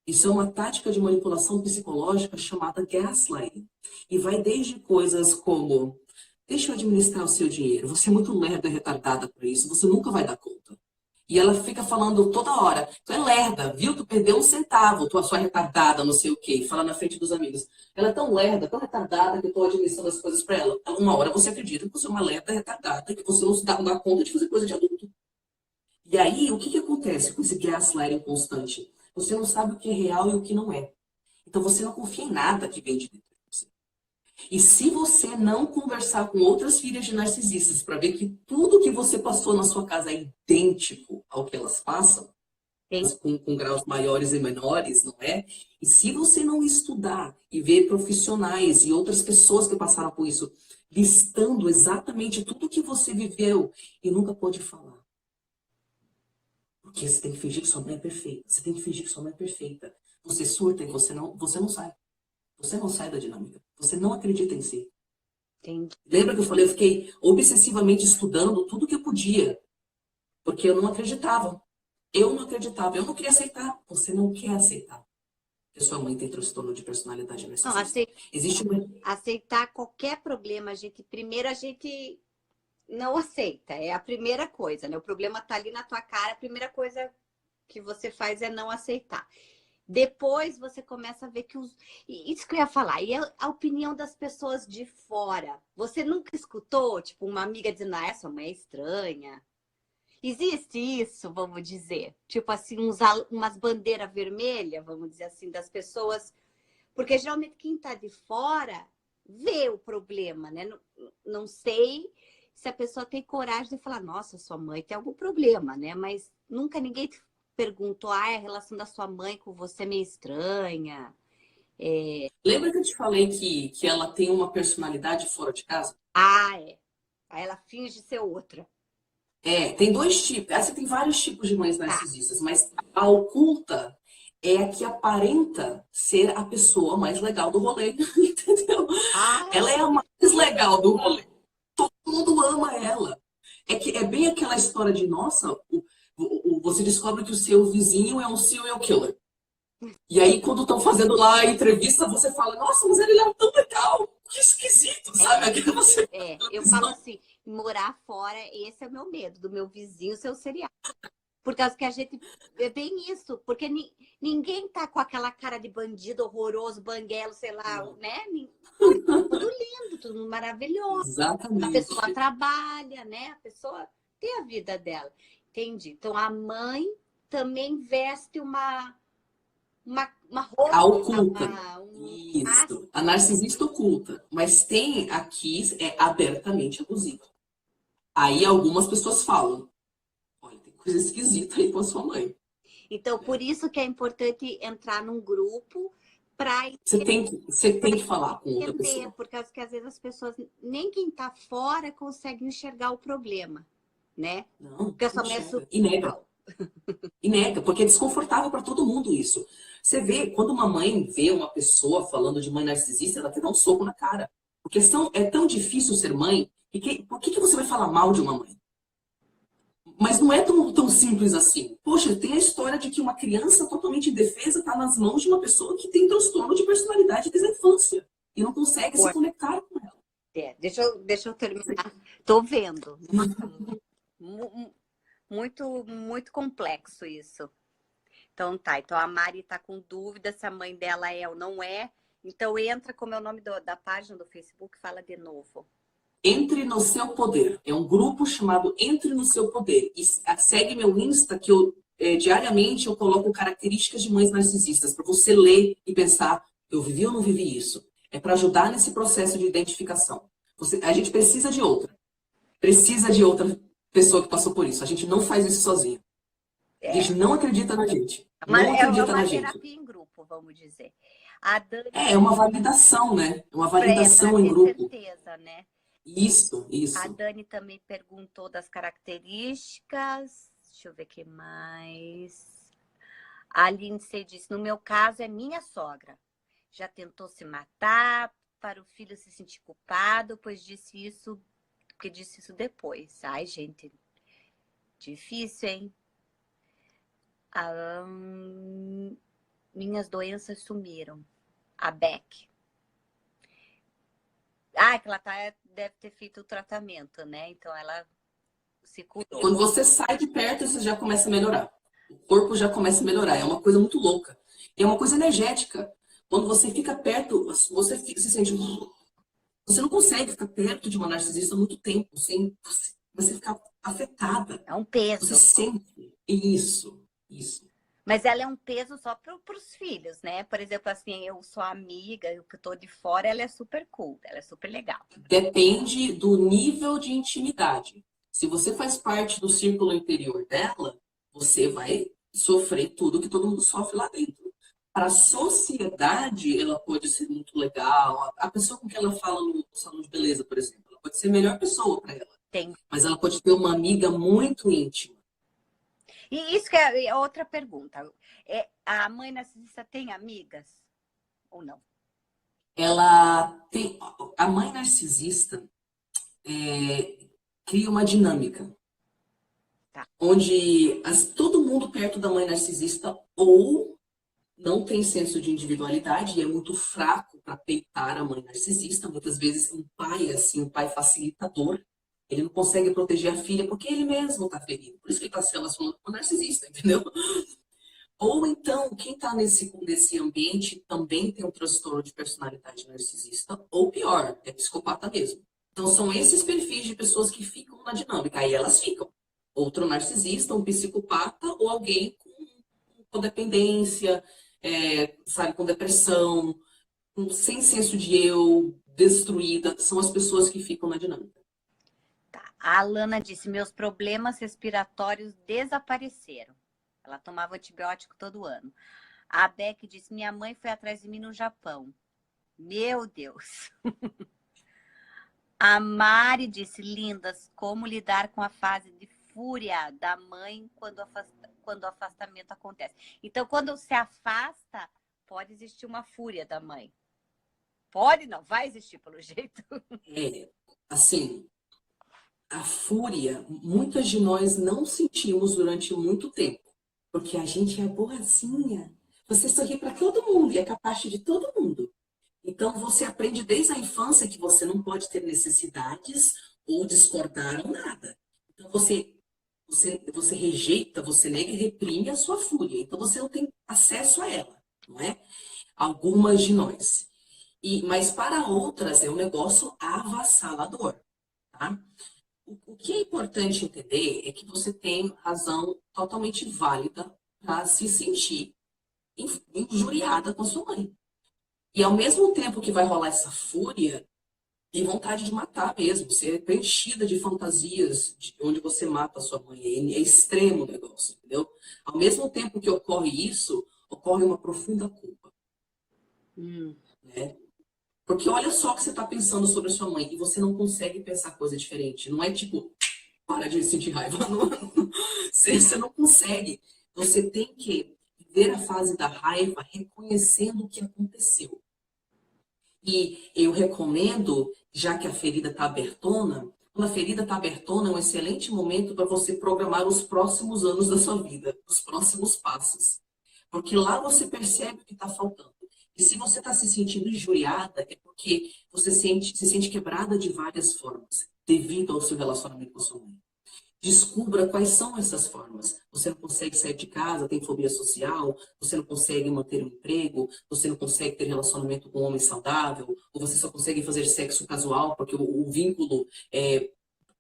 S3: Isso é uma tática de manipulação psicológica chamada gaslighting. E vai desde coisas como: deixa eu administrar o seu dinheiro, você é muito lerda e retardada para isso, você nunca vai dar conta. E ela fica falando toda hora: tu é lerda, viu? Tu perdeu 1 centavo, tu é sua retardada, não sei o quê. Fala na frente dos amigos. Ela é tão lerda, tão retardada, que eu tô administrando as coisas para ela. Uma hora você acredita que você é uma lerda retardada, que você não se dá conta de fazer coisa de adulto. E aí, o que acontece com esse gaslighting constante? Você não sabe o que é real e o que não é. Então você não confia em nada que vem de dentro de você. E se você não conversar com outras filhas de narcisistas para ver que tudo que você passou na sua casa é idêntico ao que elas passam, com graus maiores e menores, não é? E se você não estudar e ver profissionais e outras pessoas que passaram por isso, listando exatamente tudo que você viveu e nunca pôde falar. Porque você tem que fingir que sua mãe é perfeita. Você tem que fingir que sua mãe é perfeita. Você surta e você não sai. Você não sai da dinâmica. Você não acredita em si.
S1: Entendi.
S3: Lembra que eu falei? Eu fiquei obsessivamente estudando tudo que eu podia. Porque eu não acreditava. Eu não acreditava. Eu não queria aceitar. Você não quer aceitar. Porque sua mãe tem transtorno de personalidade narcisista. Existe uma...
S1: Aceitar qualquer problema, primeiro a gente não aceita. É a primeira coisa, né? O problema tá ali na tua cara, a primeira coisa que você faz é não aceitar. Depois você começa a ver que isso que eu ia falar, e a opinião das pessoas de fora. Você nunca escutou, tipo, uma amiga dizendo: ah, essa mãe é estranha. Existe isso, vamos dizer. Tipo assim, umas bandeiras vermelhas, vamos dizer assim, das pessoas. Porque geralmente quem tá de fora vê o problema, né? Não sei se a pessoa tem coragem de falar: nossa, sua mãe tem algum problema, né? Mas nunca ninguém te perguntou: ah, a relação da sua mãe com você é meio estranha.
S3: Lembra que eu te falei que ela tem uma personalidade fora de casa?
S1: Ah, é. Aí ela finge ser outra.
S3: Tem 2 tipos. Você tem vários tipos de mães narcisistas, mas a oculta é a que aparenta ser a pessoa mais legal do rolê, entendeu? Ela é a mais legal do rolê. Todo mundo ama ela. É bem aquela história de: nossa, você descobre que o seu vizinho é um serial killer. E aí, quando estão fazendo lá a entrevista, você fala: nossa, mas ele é tão legal, que esquisito, sabe?
S1: Eu falo assim: morar fora, esse é o meu medo, do meu vizinho ser o serial. Por causa que a gente... É bem isso, porque ninguém tá com aquela cara de bandido horroroso, banguelo, sei lá, né? Tudo lindo, tudo maravilhoso.
S3: Exatamente.
S1: A pessoa trabalha, né? A pessoa tem a vida dela. Entendi. Então, a mãe também veste uma roupa.
S3: A oculta. Isso. A narcisista oculta. Mas tem aqui, é abertamente abusiva. Aí algumas pessoas falam: olha, tem coisa esquisita aí com a sua mãe.
S1: Então, por isso que é importante entrar num grupo para...
S3: Você tem que falar com outra pessoa.
S1: Por causa que às vezes as pessoas, nem quem tá fora consegue enxergar o problema, né?
S3: Não,
S1: porque a sua mãe é super...
S3: E nega, porque é desconfortável para todo mundo isso. Você vê, quando uma mãe vê uma pessoa falando de mãe narcisista, ela quer dar um soco na cara. Porque é tão difícil ser mãe. Por que você vai falar mal de uma mãe? Mas não é tão simples assim. Poxa, tem a história de que uma criança totalmente indefesa está nas mãos de uma pessoa que tem transtorno de personalidade desde a infância. E não consegue se conectar com ela.
S1: Deixa eu terminar. Tô vendo. Muito, muito complexo isso. Então tá. Então a Mari tá com dúvida se a mãe dela é ou não é. Então entra, como é o nome da página do Facebook, fala de novo.
S3: Entre no Seu Poder. É um grupo chamado Entre no Seu Poder. E segue meu Insta, que diariamente eu coloco características de mães narcisistas, para você ler e pensar: eu vivi ou não vivi isso? É para ajudar nesse processo de identificação. A gente precisa de outra. Precisa de outra pessoa que passou por isso. A gente não faz isso sozinho. A gente não acredita na gente.
S1: Mas
S3: Não
S1: é
S3: acredita na
S1: uma
S3: gente.
S1: terapia em grupo, vamos dizer. A Dani
S3: É uma validação, né? É uma
S1: pra
S3: validação em
S1: ter
S3: grupo.
S1: certeza, né?
S3: Isso,
S1: A
S3: isso.
S1: Dani também perguntou das características. Deixa eu ver o que mais. A Lindsay disse, no meu caso é minha sogra. Já tentou se matar para o filho se sentir culpado, pois disse isso, porque disse isso depois. Ai, gente, difícil, hein? Minhas doenças sumiram. A Beck. Que ela deve ter feito o tratamento, né? Então ela se curou.
S3: Quando você sai de perto, você já começa a melhorar. O corpo já começa a melhorar. É uma coisa muito louca. É uma coisa energética. Quando você fica perto, você se sente. Você não consegue ficar perto de uma narcisista muito tempo sem você ficar afetada.
S1: É um peso.
S3: Você sente isso, isso.
S1: Mas ela é um peso só para os filhos, né? Por exemplo, assim, eu sou amiga, eu que estou de fora, ela é super cool, ela é super legal.
S3: Depende do nível de intimidade. Se você faz parte do círculo interior dela, você vai sofrer tudo que todo mundo sofre lá dentro. Para a sociedade, ela pode ser muito legal. A pessoa com quem ela fala no salão de beleza, por exemplo, ela pode ser a melhor pessoa para ela.
S1: Tem.
S3: Mas ela pode ter uma amiga muito íntima.
S1: E isso que é outra pergunta. A mãe narcisista tem amigas ou não?
S3: Ela tem. A mãe narcisista cria uma dinâmica.
S1: Tá.
S3: Onde todo mundo perto da mãe narcisista ou não tem senso de individualidade e é muito fraco para peitar a mãe narcisista. Muitas vezes um pai, assim, um pai facilitador, ele não consegue proteger a filha porque ele mesmo está ferido. Por isso que ele está se relacionando com o narcisista, entendeu? Ou então, quem está nesse ambiente também tem um transtorno de personalidade narcisista, ou pior, é psicopata mesmo. Então, são esses perfis de pessoas que ficam na dinâmica. Aí elas ficam. Outro narcisista, um psicopata, ou alguém com codependência, sabe, com depressão, sem senso de eu, destruída. São as pessoas que ficam na dinâmica.
S1: Tá. A Alana disse, meus problemas respiratórios desapareceram. Ela tomava antibiótico todo ano. A Beck disse, minha mãe foi atrás de mim no Japão. Meu Deus. A Mari disse, lindas, como lidar com a fase de fúria da mãe quando o afastamento acontece. Então, quando se afasta, pode existir uma fúria da mãe. Pode não, vai existir pelo jeito.
S3: Assim, a fúria, muitas de nós não sentimos durante muito tempo. Porque a gente é boazinha. Você sorri para todo mundo e é capaz de todo mundo. Então, você aprende desde a infância que você não pode ter necessidades ou discordar ou nada. Então, você rejeita, você nega e reprime a sua fúria. Então, você não tem acesso a ela, não é? Algumas de nós. Mas para outras é um negócio avassalador, tá? O que é importante entender é que você tem razão totalmente válida para se sentir injuriada com a sua mãe. E ao mesmo tempo que vai rolar essa fúria, tem vontade de matar mesmo. Você é preenchida de fantasias onde você mata a sua mãe. É extremo o negócio, entendeu? Ao mesmo tempo que ocorre isso, ocorre uma profunda culpa. Né? Porque olha só o que você está pensando sobre a sua mãe e você não consegue pensar coisa diferente. Não é tipo, para de sentir raiva. Você não consegue. Você tem que ver a fase da raiva reconhecendo o que aconteceu. E eu recomendo, já que a ferida está abertona, quando a ferida está abertona, é um excelente momento para você programar os próximos anos da sua vida, os próximos passos. Porque lá você percebe o que está faltando. E se você está se sentindo injuriada, é porque você se sente quebrada de várias formas, devido ao seu relacionamento com a sua mãe. Descubra quais são essas formas. Você não consegue sair de casa, tem fobia social, você não consegue manter um emprego, você não consegue ter relacionamento com um homem saudável, ou você só consegue fazer sexo casual porque o vínculo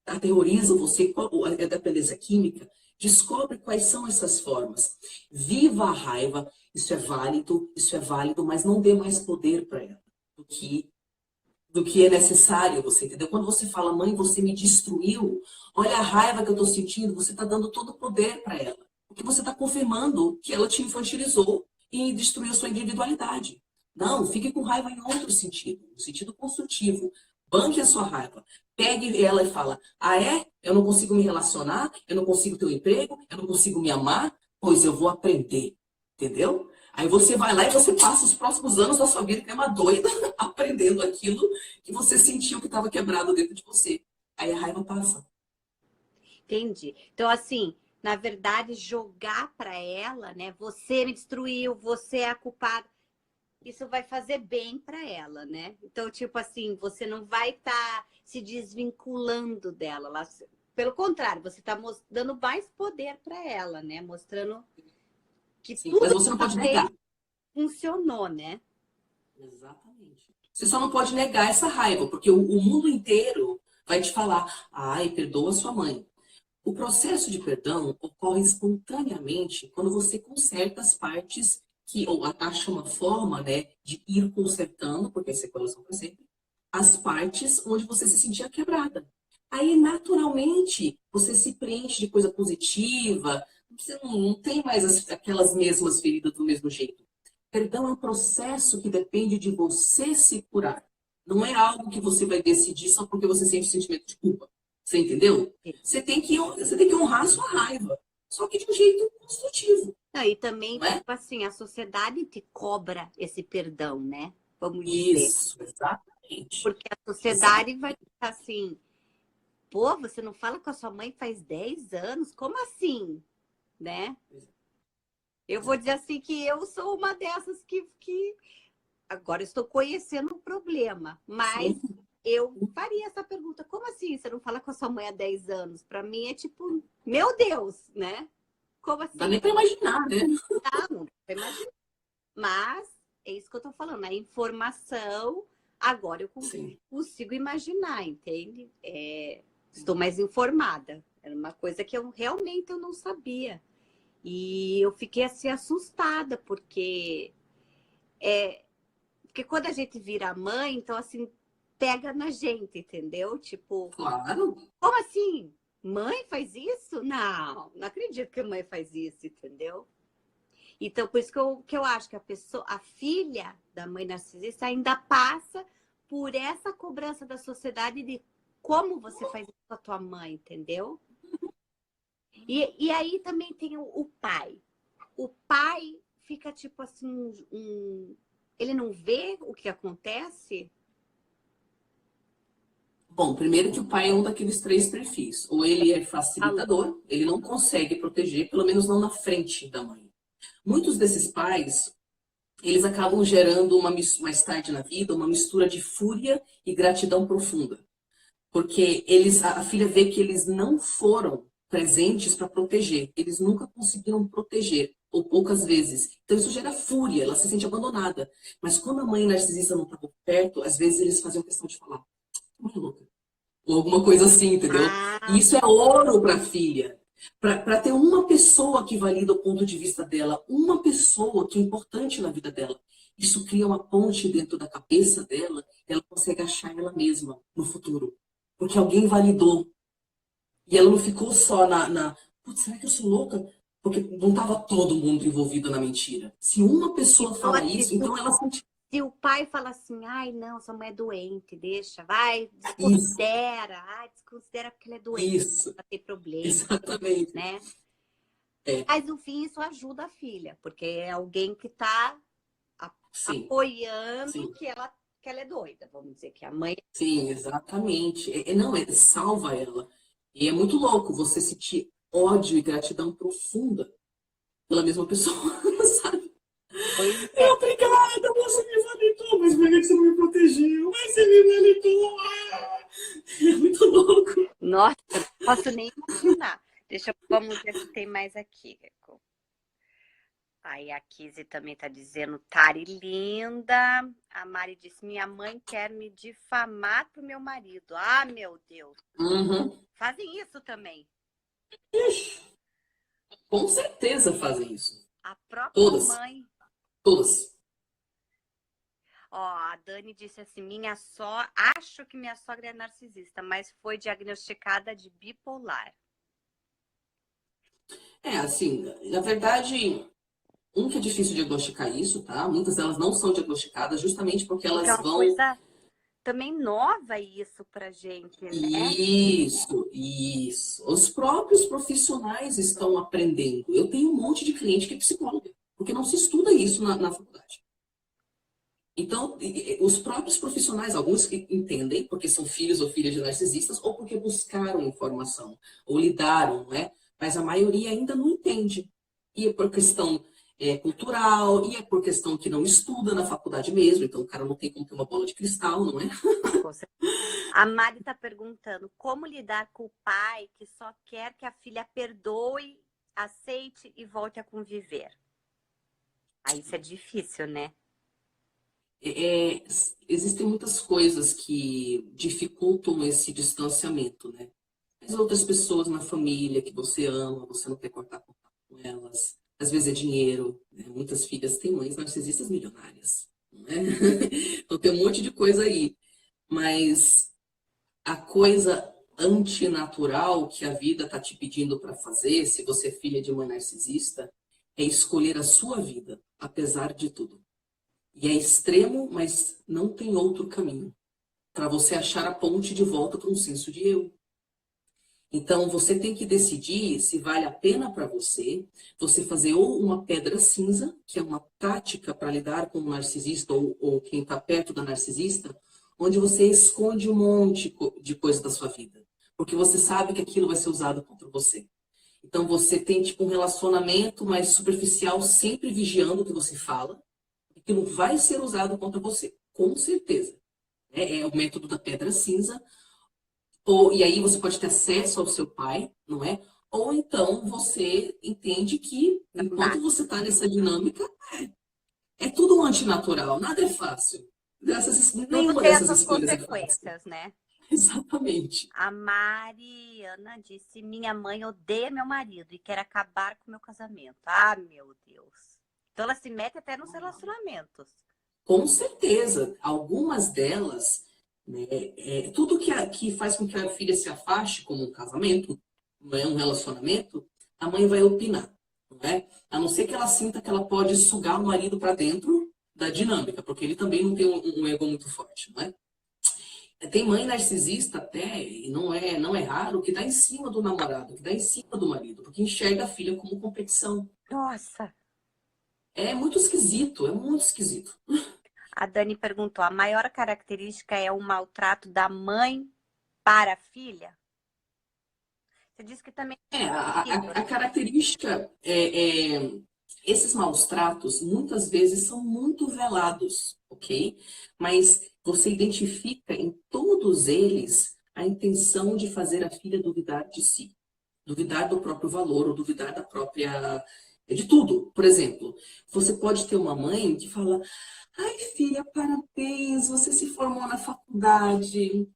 S3: aterroriza você, a dependência química. Descobre quais são essas formas. Viva a raiva, isso é válido, mas não dê mais poder para ela do que é necessário, você entendeu? Quando você fala, mãe, você me destruiu, olha a raiva que eu estou sentindo, você está dando todo o poder para ela. Porque você está confirmando que ela te infantilizou e destruiu sua individualidade. Não, fique com raiva em outro sentido, no sentido construtivo. Banque a sua raiva. Pegue ela e fala, ah é? Eu não consigo me relacionar, eu não consigo ter um emprego, eu não consigo me amar, pois eu vou aprender. Entendeu? Aí você vai lá e você passa os próximos anos da sua vida que é uma doida, aprendendo aquilo que você sentiu que estava quebrado dentro de você. Aí a raiva passa.
S1: Entendi. Então, assim, na verdade, jogar para ela, né? Você me destruiu, você é a culpada. Isso vai fazer bem para ela, né? Então, tipo assim, você não vai estar se desvinculando dela. Pelo contrário, você está dando mais poder para ela, né? Mostrando que
S3: Sim,
S1: tudo
S3: mas você
S1: que
S3: não
S1: ela
S3: pode
S1: fez
S3: negar.
S1: funcionou, né?
S3: Exatamente. Você só não pode negar essa raiva, porque o mundo inteiro vai te falar, ai, perdoa sua mãe. O processo de perdão ocorre espontaneamente quando você conserta as partes que, ou acha uma forma, né, de ir consertando, porque as sequelas são para sempre, as partes onde você se sentia quebrada. Aí, naturalmente, você se preenche de coisa positiva, você não tem mais aquelas mesmas feridas do mesmo jeito. Perdão é um processo que depende de você se curar. Não é algo que você vai decidir só porque você sente sentimento de culpa. Você entendeu? Você tem que honrar a sua raiva. Só que de um jeito construtivo.
S1: Não, e também,
S3: Não é?
S1: tipo assim, a sociedade te cobra esse perdão, né? Vamos dizer.
S3: Isso, exatamente.
S1: Porque a sociedade vai ficar assim, pô, você não fala com a sua mãe faz 10 anos? Como assim? Né? Eu vou dizer assim que eu sou uma dessas que agora eu estou conhecendo o problema, mas
S3: Sim.
S1: eu faria essa pergunta, como assim você não fala com a sua mãe há 10 anos? Para mim é tipo, meu Deus, né? Como
S3: Não dá
S1: assim?
S3: nem para imaginar, né?
S1: Não imagina. Mas é isso que eu tô falando, a informação, agora eu
S3: Sim.
S1: consigo imaginar, entende? Estou mais informada. Era uma coisa que eu realmente eu não sabia. E eu fiquei assim assustada, porque quando a gente vira mãe, então assim, pega na gente, entendeu? Tipo,
S3: Claro.
S1: como assim? Mãe faz isso? Não, não acredito que a mãe faz isso, entendeu? Então, por isso que eu acho que a filha da mãe narcisista ainda passa por essa cobrança da sociedade de como você faz isso com a tua mãe, entendeu? E aí também tem o pai. O pai fica tipo assim, ele não vê o que acontece?
S3: Bom, primeiro que o pai é um daqueles três perfis. Ou ele é facilitador, ele não consegue proteger, pelo menos não na frente da mãe. Muitos desses pais, eles acabam gerando mais tarde na vida uma mistura de fúria e gratidão profunda. Porque a filha vê que eles não foram presentes para proteger, eles nunca conseguiram proteger, ou poucas vezes. Então isso gera fúria, ela se sente abandonada. Mas quando a mãe narcisista não estava perto, às vezes eles faziam questão de falar, mãe louca. Ou alguma coisa assim, entendeu? E
S1: Ah,
S3: isso é ouro para a filha. Para ter uma pessoa que valida o ponto de vista dela, uma pessoa que é importante na vida dela. Isso cria uma ponte dentro da cabeça dela, ela consegue achar ela mesma no futuro. Porque alguém validou. E ela não ficou só putz, será que eu sou louca? Porque não estava todo mundo envolvido na mentira. Se uma pessoa
S1: então,
S3: fala
S1: assim,
S3: isso, então ela sente
S1: se o pai fala assim, ai, não, sua mãe é doente, deixa, vai,
S3: isso,
S1: desconsidera porque ela é doente,
S3: isso,
S1: vai ter problema,
S3: exatamente.
S1: né?
S3: É,
S1: Mas, no fim, isso ajuda a filha, porque é alguém que está
S3: sim,
S1: apoiando
S3: sim.
S1: que ela é doida, vamos dizer, que a mãe...
S3: Sim, exatamente. Não, salva ela. E é muito louco você sentir ódio e gratidão profunda pela mesma pessoa, sabe?
S1: Pois é.
S3: Obrigada, você me validou, mas por que você não me protegeu? Mas você me validou. É muito louco.
S1: Nossa, não posso nem imaginar. Vamos ver se tem mais aqui. Aí a Kizzy também tá dizendo, Tari linda. A Mari disse, minha mãe quer me difamar pro meu marido. Ah, meu Deus.
S3: Uhum.
S1: Fazem isso também.
S3: Com certeza fazem isso.
S1: A própria
S3: Todas,
S1: mãe.
S3: todas.
S1: Ó, a Dani disse assim, acho que minha sogra é narcisista, mas foi diagnosticada de bipolar.
S3: Assim, na verdade, que é difícil diagnosticar isso, tá? Muitas delas não são diagnosticadas justamente porque
S1: Porque é
S3: elas
S1: uma
S3: vão.
S1: coisa também nova isso pra gente, né?
S3: Isso. Os próprios profissionais estão aprendendo. Eu tenho um monte de cliente que é psicóloga, porque não se estuda isso na faculdade. Então, os próprios profissionais, alguns que entendem, porque são filhos ou filhas de narcisistas, ou porque buscaram informação, ou lidaram, né? Mas a maioria ainda não entende. E é por questão cultural, e é por questão que não estuda na faculdade mesmo, então o cara não tem como ter uma bola de cristal, não é?
S1: Com certeza. A Mari está perguntando como lidar com o pai que só quer que a filha perdoe, aceite e volte a conviver. Aí isso é difícil, né?
S3: Existem muitas coisas que dificultam esse distanciamento, né? As outras pessoas na família que você ama, você não quer cortar contato com elas. Às vezes é dinheiro, né? Muitas filhas têm mães narcisistas milionárias, não é? Então tem um monte de coisa aí. Mas a coisa antinatural que a vida está te pedindo para fazer, se você é filha de uma narcisista, é escolher a sua vida, apesar de tudo. E é extremo, mas não tem outro caminho para você achar a ponte de volta para um senso de eu. Então, você tem que decidir se vale a pena para você fazer ou uma pedra cinza, que é uma tática para lidar com o narcisista ou quem está perto da narcisista, onde você esconde um monte de coisa da sua vida. Porque você sabe que aquilo vai ser usado contra você. Então, você tem tipo um relacionamento mais superficial, sempre vigiando o que você fala. Aquilo vai ser usado contra você, com certeza. É o método da pedra cinza. E aí você pode ter acesso ao seu pai, não é? Ou então você entende que, enquanto você está nessa dinâmica, é tudo um antinatural, nada é fácil.
S1: Tudo
S3: Nenhuma
S1: tem as
S3: dessas
S1: suas
S3: escolhas é fácil.
S1: consequências, né?
S3: Exatamente.
S1: A Mariana disse: minha mãe odeia meu marido e quer acabar com meu casamento. Ah, meu Deus. Então ela se mete até nos relacionamentos.
S3: Com certeza. Algumas delas, né, tudo que faz com que a filha se afaste, como um casamento, não é um relacionamento, a mãe vai opinar. Não é? A não ser que ela sinta que ela pode sugar o marido para dentro da dinâmica, porque ele também não tem um ego muito forte, não é? Tem mãe narcisista até, e não é raro, que dá em cima do namorado, que dá em cima do marido, porque enxerga a filha como competição.
S1: Nossa!
S3: É muito esquisito, é muito esquisito.
S1: A Dani perguntou: a maior característica é o maltrato da mãe para a filha? Você disse que também.
S3: A característica esses maus tratos muitas vezes são muito velados, ok? Mas você identifica em todos eles a intenção de fazer a filha duvidar de si, duvidar do próprio valor, ou duvidar da própria. De tudo. Por exemplo, você pode ter uma mãe que fala: ai, filha, parabéns, você se formou na faculdade.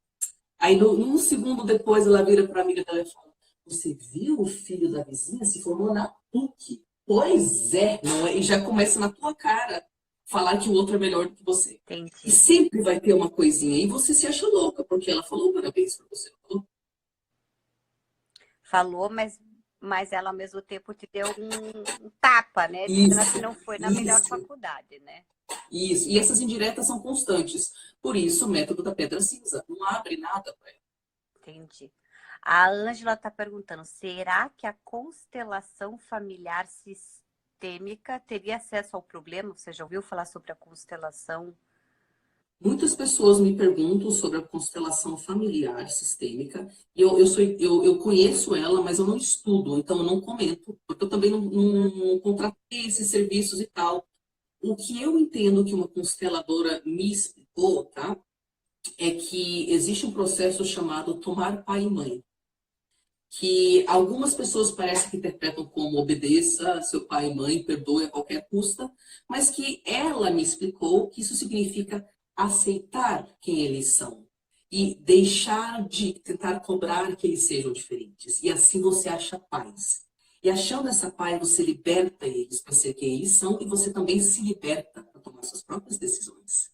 S3: Aí, num segundo depois, ela vira para a amiga dela e fala: você viu o filho da vizinha se formou na PUC? Pois é, não é? E já começa na tua cara falar que o outro é melhor do que você.
S1: Entendi.
S3: E sempre vai ter uma coisinha. E você se acha louca, porque ela falou parabéns para você.
S1: Falou, mas ela ao mesmo tempo te deu um tapa, né?
S3: Isso,
S1: que não foi na melhor
S3: isso.
S1: faculdade, né?
S3: Isso. E essas indiretas são constantes. Por isso, o método da pedra cinza não abre nada para ela.
S1: Entendi. A Ângela está perguntando: será que a constelação familiar sistêmica teria acesso ao problema? Você já ouviu falar sobre a constelação?
S3: Muitas pessoas me perguntam sobre a constelação familiar sistêmica. E eu conheço ela, mas eu não estudo, então eu não comento, porque eu também não contratei esses serviços e tal. O que eu entendo que uma consteladora me explicou, tá? É que existe um processo chamado tomar pai e mãe, que algumas pessoas parecem que interpretam como obedeça seu pai e mãe, perdoe a qualquer custa, mas que ela me explicou que isso significa aceitar quem eles são e deixar de tentar cobrar que eles sejam diferentes. E assim você acha paz. E achando essa paz, você liberta eles para ser quem eles são e você também se liberta para tomar suas próprias decisões.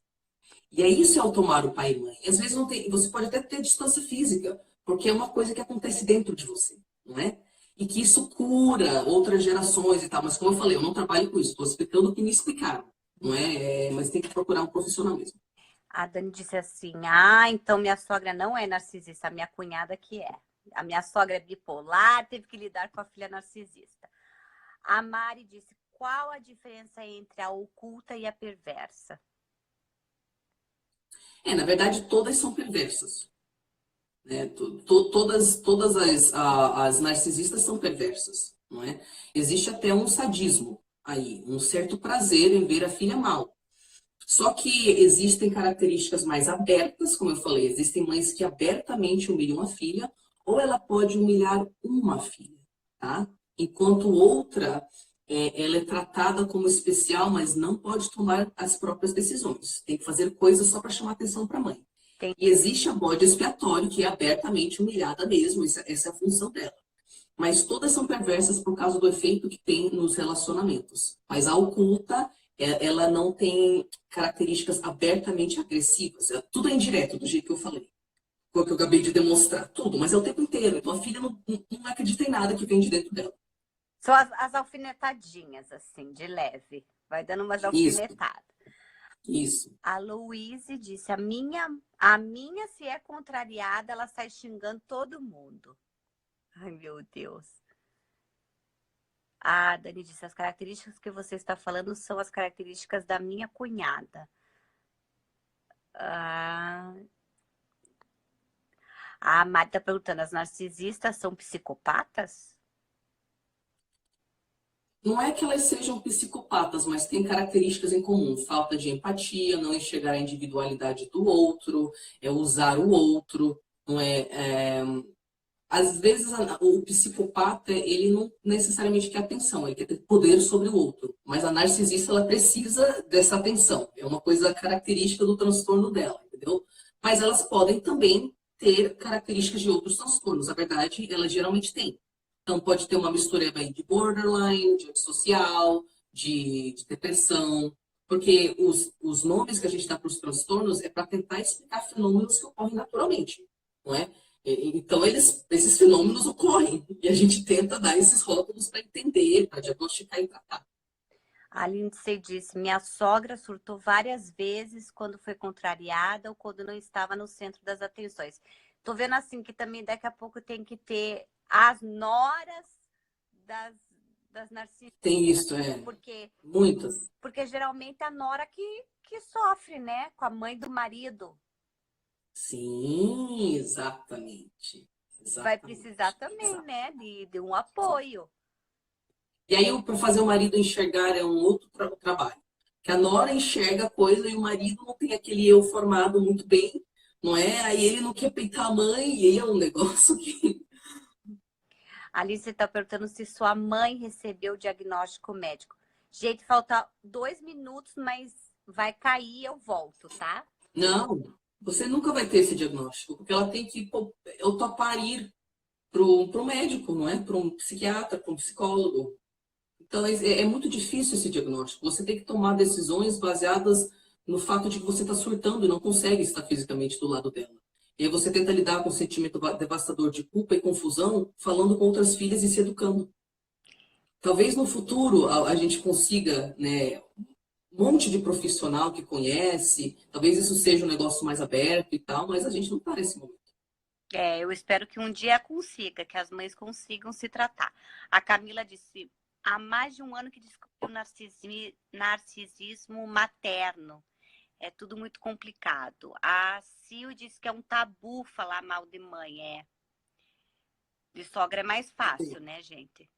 S3: E é isso ao tomar o pai e mãe. E às vezes não tem, você pode até ter distância física, porque é uma coisa que acontece dentro de você, não é? e que isso cura outras gerações e tal. Mas como eu falei, eu não trabalho com isso, estou explicando o que me explicaram, não é? Mas tem que procurar um profissional mesmo.
S1: A Dani disse assim, ah, então minha sogra não é narcisista, a minha cunhada que é. A minha sogra é bipolar, teve que lidar com a filha narcisista. A Mari disse, qual a diferença entre a oculta e a perversa?
S3: Na verdade, todas são perversas. Né? Todas as narcisistas são perversas, não é? Existe até um sadismo aí, um certo prazer em ver a filha mal. Só que existem características mais abertas, como eu falei, existem mães que abertamente humilham a filha, ou ela pode humilhar uma filha, tá? Enquanto outra, ela é tratada como especial, mas não pode tomar as próprias decisões. Tem que fazer coisas só para chamar atenção para a mãe. E existe a bode expiatório, que é abertamente humilhada mesmo, essa é a função dela. Mas todas são perversas por causa do efeito que tem nos relacionamentos. Mas a oculta, ela não tem características abertamente agressivas. Tudo é indireto, do jeito que eu falei. Foi o que eu acabei de demonstrar. Tudo, mas é o tempo inteiro. Então a filha não acredita em nada que vem de dentro dela.
S1: São as alfinetadinhas, assim, de leve. Vai dando umas alfinetadas.
S3: Isso.
S1: A Louise disse, a minha, se é contrariada, ela sai xingando todo mundo. Ai, meu Deus. A Dani disse, as características que você está falando são as características da minha cunhada. A Mari está perguntando, as narcisistas são psicopatas?
S3: Não é que elas sejam psicopatas, mas têm características em comum. Falta de empatia, não enxergar a individualidade do outro, usar o outro. Não às vezes o psicopata, ele não necessariamente quer atenção, ele quer ter poder sobre o outro. Mas a narcisista, ela precisa dessa atenção. É uma coisa característica do transtorno dela, entendeu? Mas elas podem também ter características de outros transtornos. Na verdade, ela geralmente tem. Então, pode ter uma mistura aí de borderline, de antissocial, de depressão. Porque os nomes que a gente dá para os transtornos é para tentar explicar fenômenos que ocorrem naturalmente, não é? Então, esses fenômenos ocorrem e a gente tenta dar esses rótulos para entender, para diagnosticar e tratar.
S1: A Lindsay disse, minha sogra surtou várias vezes quando foi contrariada ou quando não estava no centro das atenções. Tô vendo assim que também daqui a pouco tem que ter as noras das narcisistas.
S3: Tem isso, muitas.
S1: Porque geralmente é a nora que sofre, né? Com a mãe do marido.
S3: Sim, exatamente.
S1: Vai precisar também, né? De um apoio.
S3: E aí, para fazer o marido enxergar é um outro trabalho. Que a nora enxerga a coisa e o marido não tem aquele eu formado muito bem, não é? Aí ele não quer peitar a mãe e aí é um negócio que...
S1: A Alice está perguntando se sua mãe recebeu o diagnóstico médico. Gente, falta 2 minutos, mas vai cair, eu volto, tá?
S3: Não, você nunca vai ter esse diagnóstico, porque ela tem que topar ir para o médico, não é? Para um psiquiatra, para um psicólogo. Então, é muito difícil esse diagnóstico. Você tem que tomar decisões baseadas no fato de que você está surtando e não consegue estar fisicamente do lado dela. E aí você tenta lidar com o sentimento devastador de culpa e confusão, falando com outras filhas e se educando. Talvez no futuro a gente consiga, né, um monte de profissional que conhece, talvez isso seja um negócio mais aberto e tal, mas a gente não está nesse momento.
S1: Eu espero que um dia consiga, que as mães consigam se tratar. A Camila disse, há mais de um ano que descobriu narcisismo materno. É tudo muito complicado. A Sil disse que é um tabu falar mal de mãe. De sogra é mais fácil, né, gente?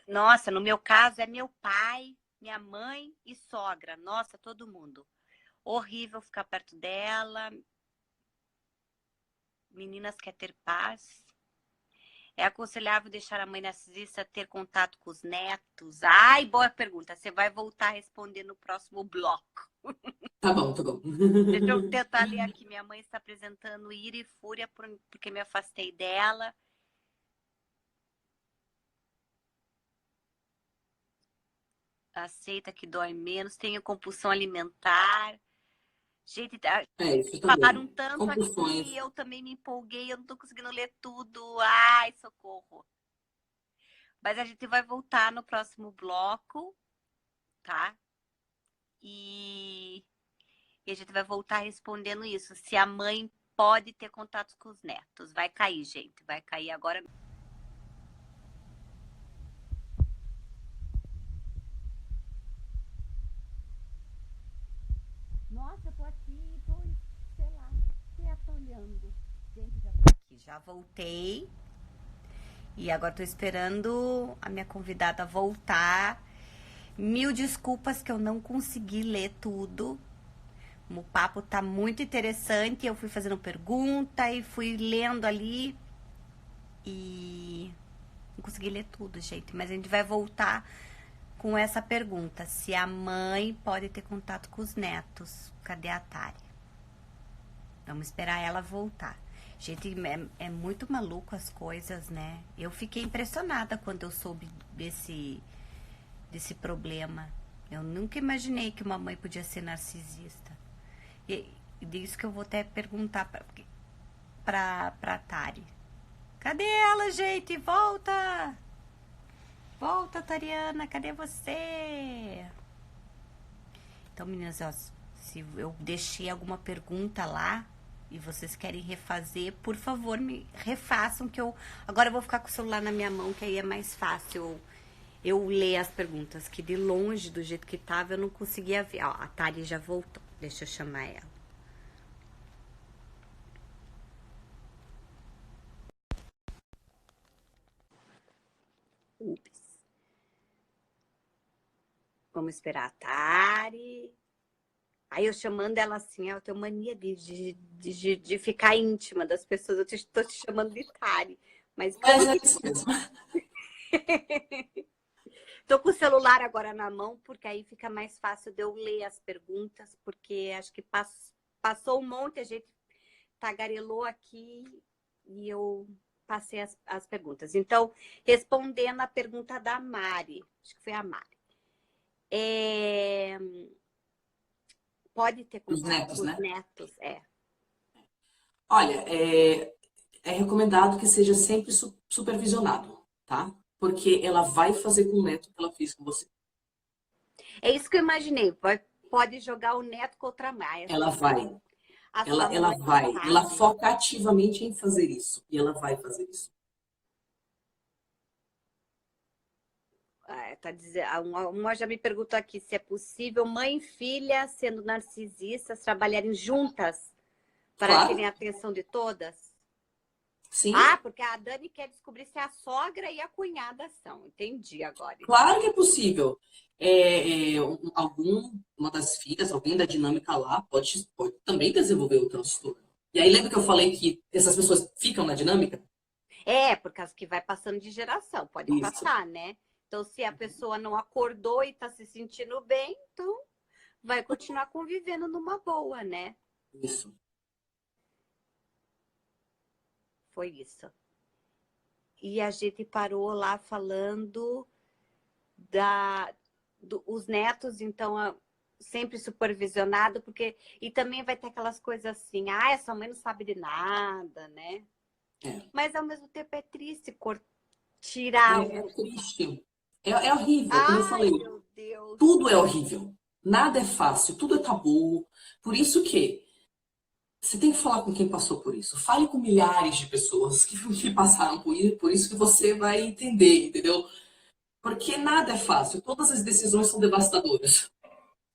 S1: Nossa, no meu caso é meu pai, minha mãe e sogra. Nossa, todo mundo. Horrível ficar perto dela. Meninas quer ter paz. É aconselhável deixar a mãe narcisista ter contato com os netos? Ai, boa pergunta. Você vai voltar a responder no próximo bloco.
S3: Tá bom, tá bom.
S1: Deixa eu tentar ler aqui. Minha mãe está apresentando ira e fúria porque me afastei dela. Aceita que dói menos. Tenho compulsão alimentar. Gente,
S3: Isso também.
S1: falaram tanto
S3: Compulsões.
S1: aqui, eu também me empolguei, eu não tô conseguindo ler tudo. Ai, socorro. Mas a gente vai voltar no próximo bloco, tá? E a gente vai voltar respondendo isso. Se a mãe pode ter contato com os netos. Vai cair, gente. Vai cair agora. Nossa, eu tô aqui, tô, sei lá, quieta olhando. Gente, já tô aqui. Já voltei. E agora tô esperando a minha convidada voltar. Mil desculpas que eu não consegui ler tudo. O papo tá muito interessante. Eu fui fazendo pergunta e fui lendo ali. E não consegui ler tudo, gente. Mas a gente vai voltar com essa pergunta. Se a mãe pode ter contato com os netos. Cadê a Tari? Vamos esperar ela voltar. Gente, é muito maluco as coisas, né? Eu fiquei impressionada quando eu soube desse problema. Eu nunca imaginei que uma mãe podia ser narcisista. E disso que eu vou até perguntar pra Tari. Cadê ela, gente? Volta! Volta, Tariana, cadê você? Então, meninas, ó, se eu deixei alguma pergunta lá e vocês querem refazer, por favor, me refaçam, que eu... Agora eu vou ficar com o celular na minha mão, que aí é mais fácil eu ler as perguntas, que de longe, do jeito que tava, eu não conseguia ver. Ó, a Tari já voltou. Deixa eu chamar ela. Ups. Vamos esperar a Tari. Aí eu chamando ela assim, eu tenho mania de ficar íntima das pessoas. Eu tô te chamando de Tari. Mas
S3: É isso mesmo.
S1: tô com o celular agora na mão, porque aí fica mais fácil de eu ler as perguntas, porque acho que passou um monte, a gente tagarelou aqui e eu passei as perguntas. Então, respondendo a pergunta da Mari, acho que foi a Mari. Pode ter
S3: Os
S1: contato
S3: netos,
S1: com os
S3: né?
S1: netos,
S3: Olha, é recomendado que seja sempre supervisionado, tá? Porque ela vai fazer com o neto o que ela fez com você.
S1: É isso que eu imaginei. Pode jogar o neto contra a mãe.
S3: Ela vai. Ela vai. Ela foca ativamente em fazer isso. E ela vai fazer isso.
S1: Tá dizendo, uma já me perguntou aqui se é possível mãe e filha, sendo narcisistas, trabalharem juntas para
S3: Claro.
S1: terem a atenção de todas.
S3: Sim.
S1: Ah, porque a Dani quer descobrir se a sogra e a cunhada são. Entendi agora.
S3: Claro que é possível. Uma das filhas, alguém da dinâmica lá, pode também desenvolver o transtorno. E aí, lembra que eu falei que essas pessoas ficam na dinâmica?
S1: Por causa que vai passando de geração, pode
S3: Isso.
S1: passar, né? Então, se a pessoa não acordou e tá se sentindo bem, então vai continuar convivendo numa boa, né?
S3: Isso.
S1: Foi isso. E a gente parou lá falando os netos, então, sempre supervisionado, porque... E também vai ter aquelas coisas assim, essa mãe não sabe de nada, né? Mas, ao mesmo tempo, é triste tirar...
S3: É triste. É horrível, como eu falei.
S1: Meu Deus.
S3: Tudo é horrível. Nada é fácil, tudo é tabu. Por isso que você tem que falar com quem passou por isso. Fale com milhares de pessoas que passaram por isso que você vai entender, entendeu? Porque nada é fácil. Todas as decisões são devastadoras.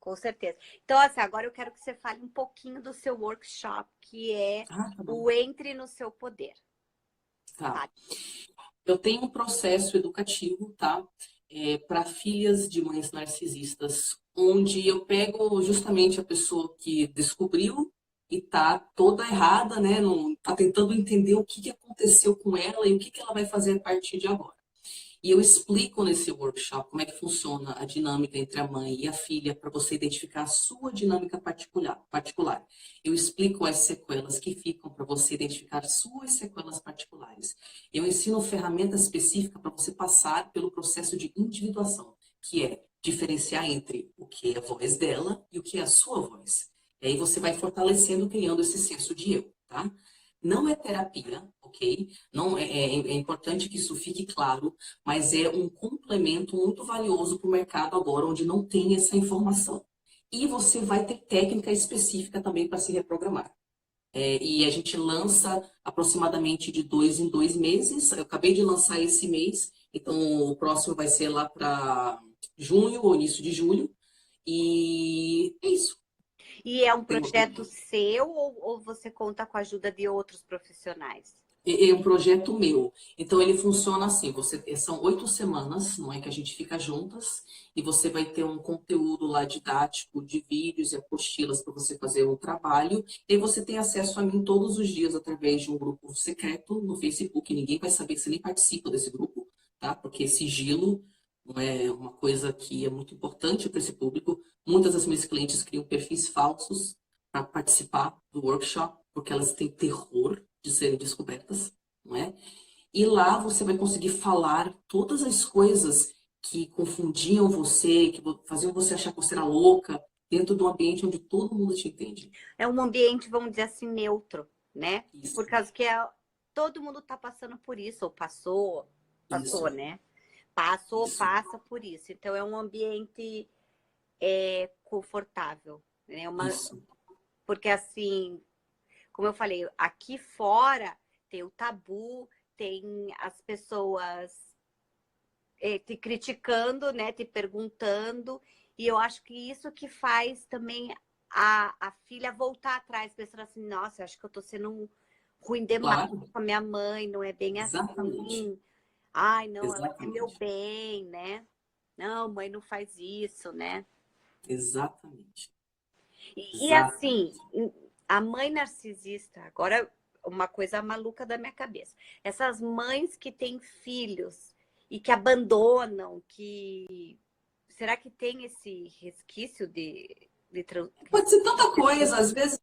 S1: Com certeza. Então, assim, agora eu quero que você fale um pouquinho do seu workshop, que é o Entre no Seu Poder.
S3: Tá. Eu tenho um processo educativo, tá? Para filhas de mães narcisistas, onde eu pego justamente a pessoa que descobriu e tá toda errada, né? Tá tentando entender o que aconteceu com ela e o que ela vai fazer a partir de agora. E eu explico nesse workshop como é que funciona a dinâmica entre a mãe e a filha para você identificar a sua dinâmica particular. Eu explico as sequelas que ficam para você identificar suas sequelas particulares. Eu ensino ferramentas específicas para você passar pelo processo de individuação, que é diferenciar entre o que é a voz dela e o que é a sua voz. E aí você vai fortalecendo, criando esse senso de eu, tá? Não é terapia, ok? Não é importante que isso fique claro, mas é um complemento muito valioso para o mercado agora, onde não tem essa informação. E você vai ter técnica específica também para se reprogramar. E a gente lança aproximadamente de 2 em 2 meses. Eu acabei de lançar esse mês, então o próximo vai ser lá para junho ou início de julho. E é isso.
S1: E é um
S3: Tem
S1: projeto seu ou você conta com a ajuda de outros profissionais?
S3: É um projeto meu. Então ele funciona assim, são 8 semanas, não é que a gente fica juntas, e você vai ter um conteúdo lá didático de vídeos e apostilas para você fazer um trabalho. E você tem acesso a mim todos os dias através de um grupo secreto no Facebook. Ninguém vai saber que você nem participa desse grupo, tá? Porque sigilo não é uma coisa que é muito importante para esse público. Muitas das minhas clientes criam perfis falsos para participar do workshop, porque elas têm terror de serem descobertas, não é? E lá você vai conseguir falar todas as coisas que confundiam você, que faziam você achar que você era louca, dentro de um ambiente onde todo mundo te entende.
S1: É um ambiente, vamos dizer assim, neutro, né?
S3: Isso,
S1: Por causa que todo mundo está passando por isso, ou passou,
S3: isso,
S1: né? Passou,
S3: isso,
S1: passa por isso. Então é um ambiente confortável, né?
S3: isso.
S1: Porque assim, como eu falei, aqui fora tem o tabu, tem as pessoas te criticando, né? Te perguntando. E eu acho que isso que faz também a filha voltar atrás, pensando assim, nossa, eu acho que eu tô sendo ruim demais
S3: Claro,
S1: com a minha mãe, não é bem
S3: exatamente,
S1: assim. Ai, não, ela quer meu
S3: exatamente,
S1: bem, né? Não, mãe, não faz isso, né?
S3: exatamente,
S1: E assim,
S3: exatamente.
S1: a mãe narcisista, agora uma coisa maluca da minha cabeça. Essas mães que têm filhos e que abandonam, que será que tem esse resquício
S3: Pode ser tanta coisa, às vezes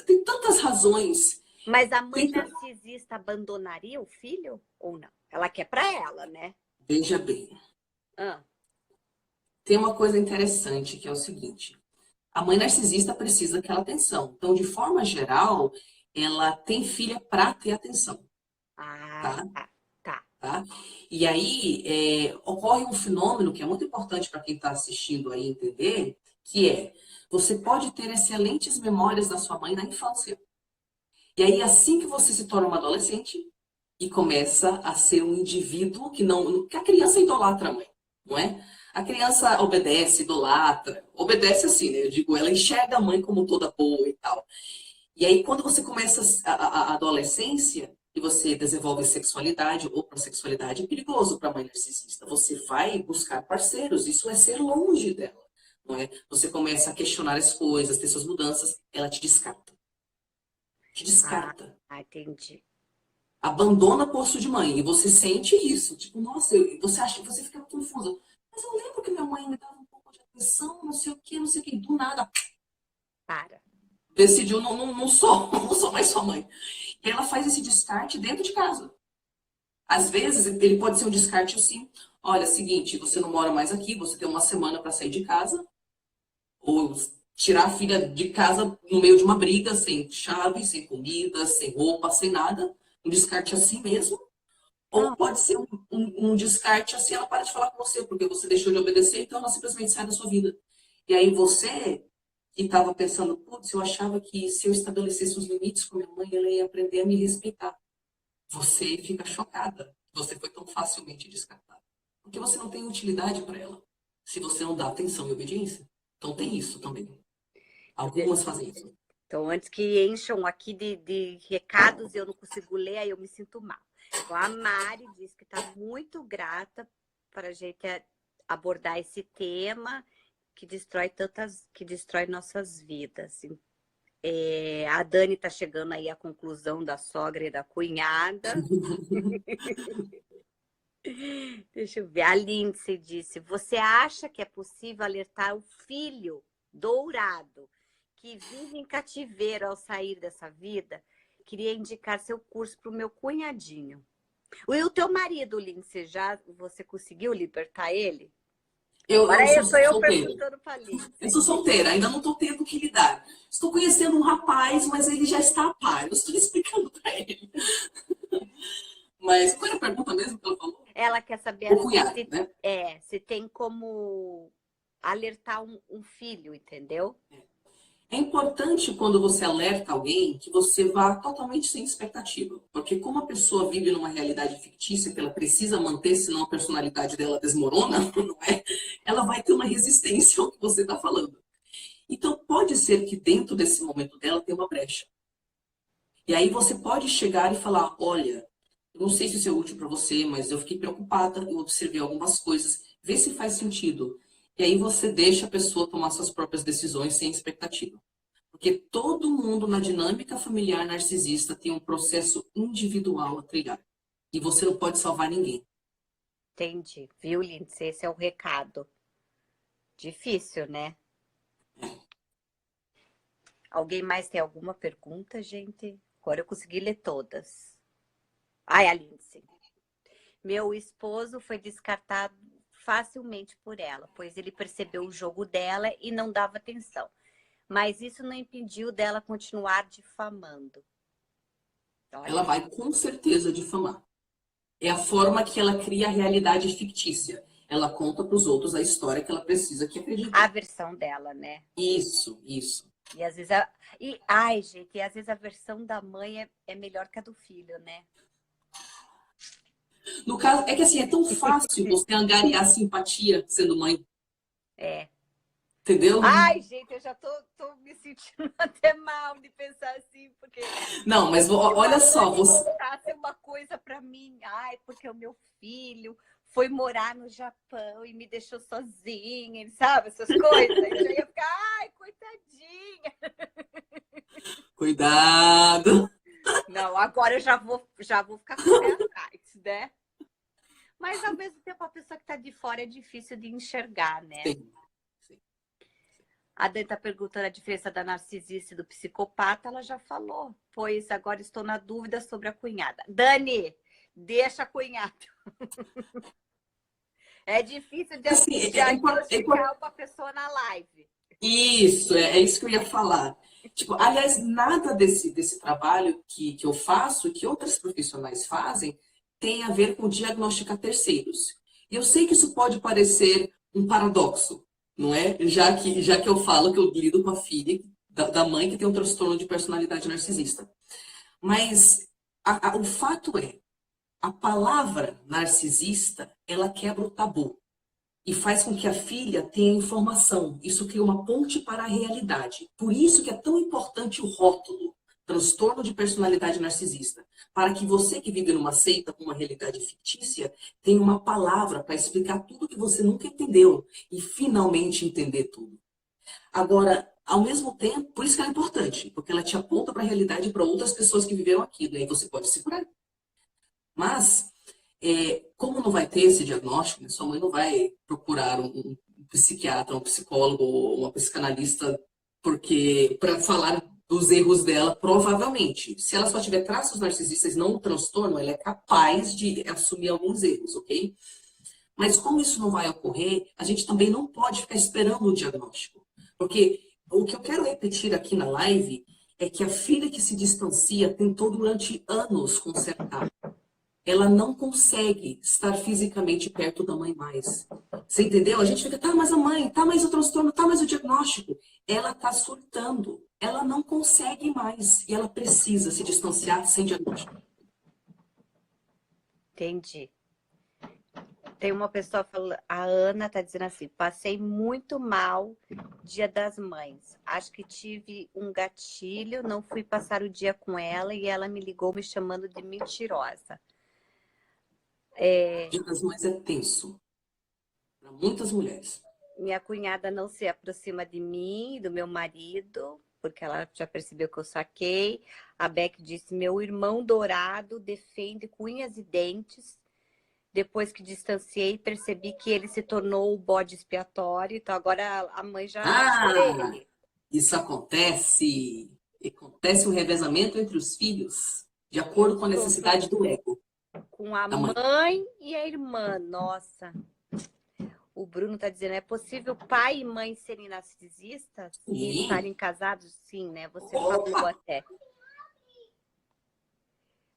S3: tem tantas razões.
S1: Mas a mãe
S3: Tem que-
S1: narcisista abandonaria o filho ou não? Ela quer para ela, né?
S3: Veja bem,
S1: Ah,
S3: tem uma coisa interessante que é o seguinte. A mãe narcisista precisa daquela atenção. Então, de forma geral, ela tem filha para ter atenção, tá?
S1: tá, tá.
S3: Tá? E aí ocorre um fenômeno que é muito importante para quem está assistindo aí entender, que é você pode ter excelentes memórias da sua mãe na infância. E aí, assim que você se torna uma adolescente e começa a ser um indivíduo que a criança idolatra a mãe, não é? A criança obedece, idolatra, obedece assim, né? Eu digo, ela enxerga a mãe como toda boa e tal. E aí, quando você começa a adolescência e você desenvolve sexualidade, ou para sexualidade é perigoso para a mãe narcisista. Você vai buscar parceiros, isso é ser longe dela, não é? Você começa a questionar as coisas, ter suas mudanças, ela te descarta. Te descarta.
S1: Entendi.
S3: Abandona posto de mãe. E você sente isso. Tipo, nossa, você acha que você fica confusa. Mas eu lembro que minha mãe me dava um pouco de atenção, não sei o que, não sei o que. Do nada,
S1: Para.
S3: decidiu, não sou, não sou mais sua mãe. E ela faz esse descarte dentro de casa. Às vezes, ele pode ser um descarte assim. Olha, seguinte, você não mora mais aqui, você tem uma semana para sair de casa. Ou tirar a filha de casa no meio de uma briga, sem chave, sem comida, sem roupa, sem nada. Um descarte assim mesmo. Ou
S1: Ah,
S3: pode ser um descarte assim, ela para de falar com você, porque você deixou de obedecer, então ela simplesmente sai da sua vida. E aí você, que estava pensando, putz, eu achava que se eu estabelecesse os limites com minha mãe, ela ia aprender a me respeitar. Você fica chocada. Você foi tão facilmente descartada. Porque você não tem utilidade para ela. Se você não dá atenção e obediência. Então tem isso também. Algumas fazem isso.
S1: então, antes que encham aqui de recados e eu não consigo ler, aí eu me sinto mal. Então, a Mari diz que está muito grata para a gente abordar esse tema que destrói nossas vidas. A Dani está chegando aí à conclusão da sogra e da cunhada. Deixa eu ver. A Lindsay disse: você acha que é possível alertar o filho dourado que vive em cativeiro ao sair dessa vida? Queria indicar seu curso para o meu cunhadinho. E o teu marido, Lindsay, você conseguiu libertar ele? Agora
S3: eu
S1: sou
S3: sou
S1: eu
S3: solteira.
S1: perguntando pra Lindsay.
S3: Eu sou solteira, ainda não estou tendo que lidar. Estou conhecendo um rapaz, mas ele já está a par. Eu estou explicando para ele. Mas qual era a pergunta mesmo que ela falou?
S1: Ela quer saber
S3: O cunhado, né?
S1: se tem como alertar um filho, entendeu?
S3: É importante quando você alerta alguém que você vá totalmente sem expectativa. Porque como a pessoa vive numa realidade fictícia que ela precisa manter, senão a personalidade dela desmorona, não é? Ela vai ter uma resistência ao que você está falando. Então pode ser que dentro desse momento dela tenha uma brecha. E aí você pode chegar e falar, olha, eu não sei se isso é útil para você, mas eu fiquei preocupada, eu observei algumas coisas, vê se faz sentido. E aí você deixa a pessoa tomar suas próprias decisões sem expectativa. Porque todo mundo na dinâmica familiar narcisista tem um processo individual a trilhar. E você não pode salvar ninguém.
S1: Entendi. Viu, Lindsay? Esse é o recado. Difícil, né? Alguém mais tem alguma pergunta, gente? Agora eu consegui ler todas. Ai, a Lindsay. Meu esposo foi descartado facilmente por ela, pois ele percebeu o jogo dela e não dava atenção. Mas isso não impediu dela continuar difamando. Olha.
S3: Ela vai com certeza difamar. É a forma que ela cria a realidade fictícia. Ela conta para os outros a história que ela precisa que acreditem.
S1: A versão dela, né?
S3: Isso.
S1: E às vezes gente, e às vezes a versão da mãe é melhor que a do filho, né?
S3: No caso, é que assim, é tão fácil você angariar simpatia sendo mãe.
S1: É.
S3: Entendeu?
S1: Ai, gente, eu já tô me sentindo até mal de pensar assim, porque...
S3: Não, mas olha só, você...
S1: contasse uma coisa pra mim, ai, porque o meu filho foi morar no Japão e me deixou sozinha, sabe? Essas coisas. Eu já ia ficar, ai, coitadinha.
S3: Cuidado.
S1: Não, agora eu já vou ficar com o pé atrás, né? Mas ao mesmo tempo a pessoa que tá de fora é difícil de enxergar, né?
S3: Sim.
S1: A Dani está perguntando a diferença da narcisista e do psicopata, ela já falou, pois agora estou na dúvida sobre a cunhada. Dani, deixa a cunhada. É difícil de
S3: Assim,
S1: diagnosticar uma pessoa na live.
S3: Isso, é isso que eu ia falar. Tipo, aliás, nada desse trabalho que eu faço, que outras profissionais fazem, tem a ver com diagnosticar terceiros. E eu sei que isso pode parecer um paradoxo, não é? Já que eu falo que eu lido com a filha da mãe que tem um transtorno de personalidade narcisista. Mas o fato é, a palavra narcisista, ela quebra o tabu e faz com que a filha tenha informação. Isso cria uma ponte para a realidade. Por isso que é tão importante o rótulo, transtorno de personalidade narcisista, para que você que vive numa seita com uma realidade fictícia tenha uma palavra para explicar tudo que você nunca entendeu e finalmente entender tudo. Agora, ao mesmo tempo, por isso que ela é importante, porque ela te aponta para a realidade para outras pessoas que viveram aquilo, e aí você pode se curar. Mas, como não vai ter esse diagnóstico, né, sua mãe não vai procurar um psiquiatra, um psicólogo ou uma psicanalista para falar dos erros dela, provavelmente. Se ela só tiver traços narcisistas e não um transtorno, ela é capaz de assumir alguns erros, ok? Mas como isso não vai ocorrer, a gente também não pode ficar esperando o diagnóstico. Porque o que eu quero repetir aqui na live é que a filha que se distancia tentou durante anos consertar. Ela não consegue estar fisicamente perto da mãe mais. Você entendeu? A gente fica, tá, mas a mãe, tá, mas o transtorno, tá, mas o diagnóstico. Ela tá surtando. Ela não consegue mais. E ela precisa se distanciar sem diagnóstico.
S1: Entendi. Tem uma pessoa falando, a Ana tá dizendo assim, passei muito mal Dia das Mães. Acho que tive um gatilho, não fui passar o dia com ela e ela me ligou me chamando de mentirosa.
S3: Dia das Mães é tenso. Para muitas mulheres.
S1: Minha cunhada não se aproxima de mim e do meu marido, porque ela já percebeu que eu saquei. A Beck disse, meu irmão dourado defende com unhas e dentes. Depois que distanciei, percebi que ele se tornou o bode expiatório. Então agora a mãe já ele.
S3: Isso acontece. Acontece um revezamento entre os filhos, de acordo com a necessidade do ego.
S1: Com a mãe e a irmã, nossa. O Bruno está dizendo, é possível pai e mãe serem narcisistas e estarem casados? Sim, né? Você falou até.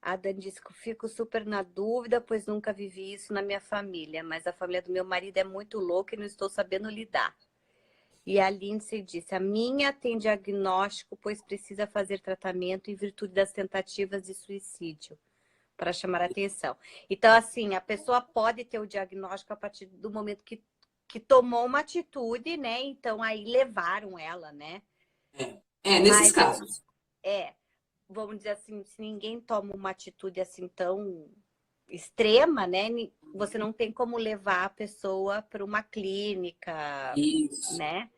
S1: A Dani disse que fico super na dúvida, pois nunca vivi isso na minha família, mas a família do meu marido é muito louca e não estou sabendo lidar. E a Lindsay disse, a minha tem diagnóstico, pois precisa fazer tratamento em virtude das tentativas de suicídio, para chamar a atenção. Então, assim, a pessoa pode ter o diagnóstico a partir do momento que tomou uma atitude, né? Então, aí levaram ela, né?
S3: Nesses casos.
S1: Vamos dizer assim, se ninguém toma uma atitude assim tão extrema, né? Você não tem como levar a pessoa para uma clínica,
S3: Isso.
S1: né?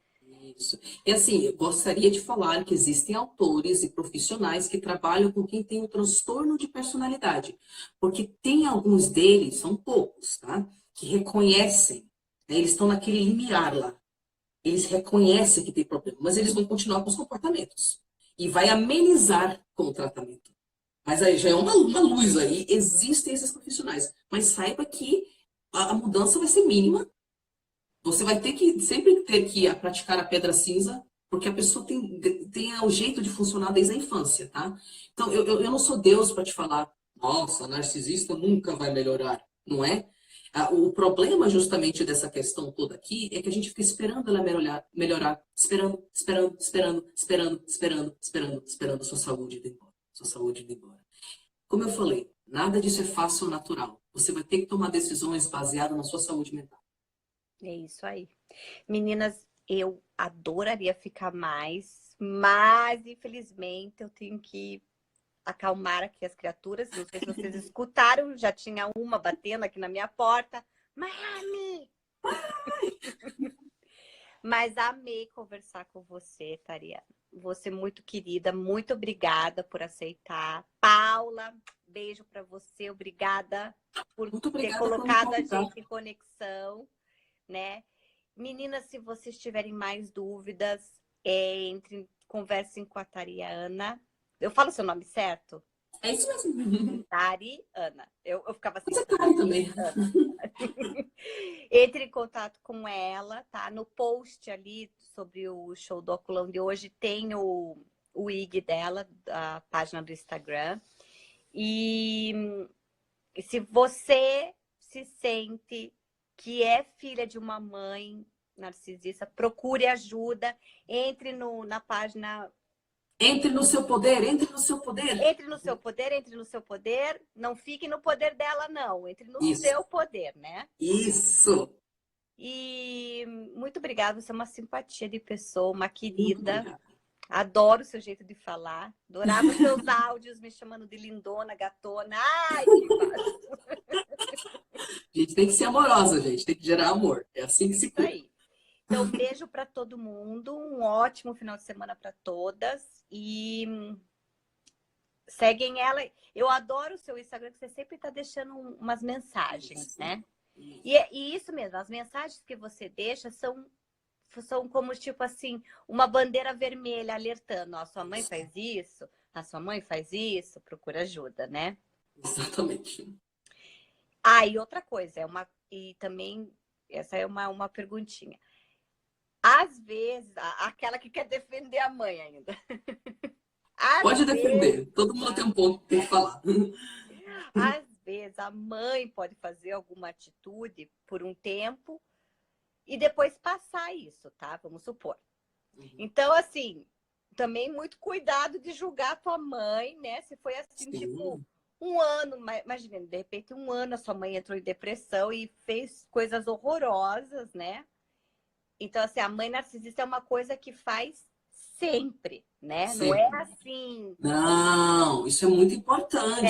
S3: Isso. E assim, eu gostaria de falar que existem autores e profissionais que trabalham com quem tem um transtorno de personalidade, porque tem alguns deles, são poucos, tá? Que reconhecem, né? Eles estão naquele limiar lá. Eles reconhecem que tem problema, mas eles vão continuar com os comportamentos. E vai amenizar com o tratamento. Mas aí já é uma luz aí, existem esses profissionais. Mas saiba que a mudança vai ser mínima. Você vai ter que sempre ter que praticar a pedra cinza, porque a pessoa tem o jeito de funcionar desde a infância, tá? Então, eu não sou Deus para te falar, nossa, narcisista nunca vai melhorar, não é? O problema justamente dessa questão toda aqui é que a gente fica esperando ela melhorar, esperando a sua saúde ir embora, sua saúde ir embora. Como eu falei, nada disso é fácil ou natural. Você vai ter que tomar decisões baseadas na sua saúde mental.
S1: É isso aí. Meninas, eu adoraria ficar mais, mas infelizmente eu tenho que acalmar aqui as criaturas. Não sei se vocês escutaram, já tinha uma batendo aqui na minha porta. Miami! Mas amei conversar com você, Tariana. Você é muito querida, muito obrigada por aceitar. Paula, beijo para você, obrigada por ter colocado a gente em conexão, né? Meninas, se vocês tiverem mais dúvidas, conversem com a Tariana. Eu falo seu nome certo?
S3: É isso mesmo.
S1: Tariana. Eu ficava assim.
S3: Você tá também.
S1: Entre em contato com ela, tá? No post ali sobre o show do Oculão de hoje tem o IG dela, a página do Instagram. E se você se sente que é filha de uma mãe narcisista, procure ajuda, entre na página.
S3: Entre no seu poder, entre no seu poder.
S1: Entre no seu poder, entre no seu poder. Não fique no poder dela, não. Entre no seu poder, né?
S3: Isso.
S1: E muito obrigada, você é uma simpatia de pessoa, uma querida. Adoro o seu jeito de falar. Adorava seus áudios me chamando de lindona, gatona. Ai, que fácil.
S3: A gente tem que ser amorosa, gente. Tem que gerar amor. É assim que se cuida.
S1: Aí. Então, beijo para todo mundo. Um ótimo final de semana para todas. E seguem ela. Eu adoro o seu Instagram, que você sempre está deixando umas mensagens, né? E isso mesmo, as mensagens que você deixa são como, tipo assim, uma bandeira vermelha alertando. Ó, sua mãe faz isso, a sua mãe faz isso, procura ajuda, né?
S3: Exatamente.
S1: E outra coisa, e também, essa é uma perguntinha. Às vezes, aquela que quer defender a mãe ainda.
S3: Pode defender, todo mundo tem um ponto que tem que falar.
S1: Às vezes, a mãe pode fazer alguma atitude por um tempo e depois passar isso, tá? Vamos supor. Então, assim, também muito cuidado de julgar a tua mãe, né? Se foi assim, tipo, um ano, imagina, de repente um ano a sua mãe entrou em depressão e fez coisas horrorosas, né? Então, assim, a mãe narcisista é uma coisa que faz sempre, né? Sempre. Não é assim...
S3: Não, isso é muito importante.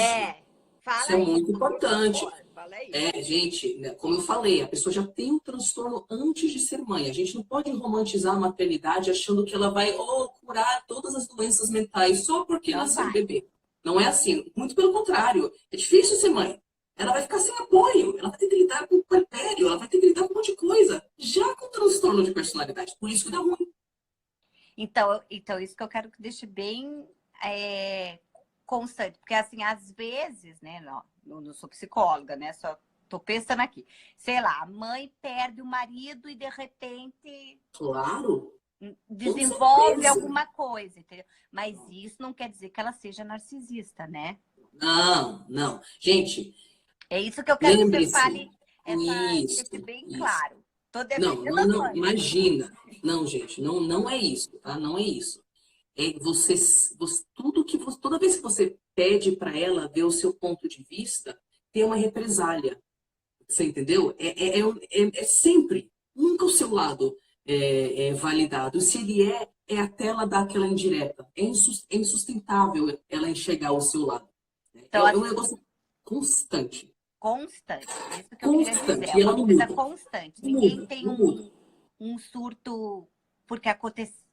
S1: Fala
S3: isso é muito importante.
S1: Fala aí.
S3: Gente, né, como eu falei, a pessoa já tem um transtorno antes de ser mãe. A gente não pode romantizar a maternidade achando que ela vai curar todas as doenças mentais só porque nasceu bebê. Não é assim. Muito pelo contrário. É difícil ser mãe. Ela vai ficar sem apoio. Ela vai ter que lidar com o puerpério. Ela vai ter que lidar com um monte de coisa. Já com transtorno de personalidade. Por isso que dá ruim.
S1: Então isso que eu quero que deixe bem constante. Porque, assim, às vezes, né? Não sou psicóloga, né? Só tô pensando aqui. Sei lá, a mãe perde o marido e de repente
S3: Claro, com
S1: desenvolve
S3: certeza.
S1: alguma coisa, entendeu? Mas isso não quer dizer que ela seja narcisista, né?
S3: Não, não. Gente,
S1: É isso que eu quero que você
S3: lembre-se.
S1: fale, que fique
S3: Isso,
S1: bem
S3: isso.
S1: claro. Tô
S3: Não,
S1: defendendo
S3: não,
S1: as
S3: não,
S1: mães.
S3: imagina. Não, gente, não, não é isso, tá? Não é isso. É tudo que você, toda vez que você pede para ela ver o seu ponto de vista, tem uma represália. Você entendeu? É sempre, nunca o seu lado é validado. Se ele é até ela dar aquela indireta. É insustentável ela enxergar o seu lado. É
S1: Então,
S3: um
S1: assim,
S3: negócio constante.
S1: constante. Isso que eu queria dizer.
S3: Constante.
S1: É
S3: E ela
S1: uma
S3: não
S1: coisa
S3: muda.
S1: constante.
S3: Não
S1: Ninguém
S3: muda,
S1: tem
S3: não muda.
S1: um surto porque acontece.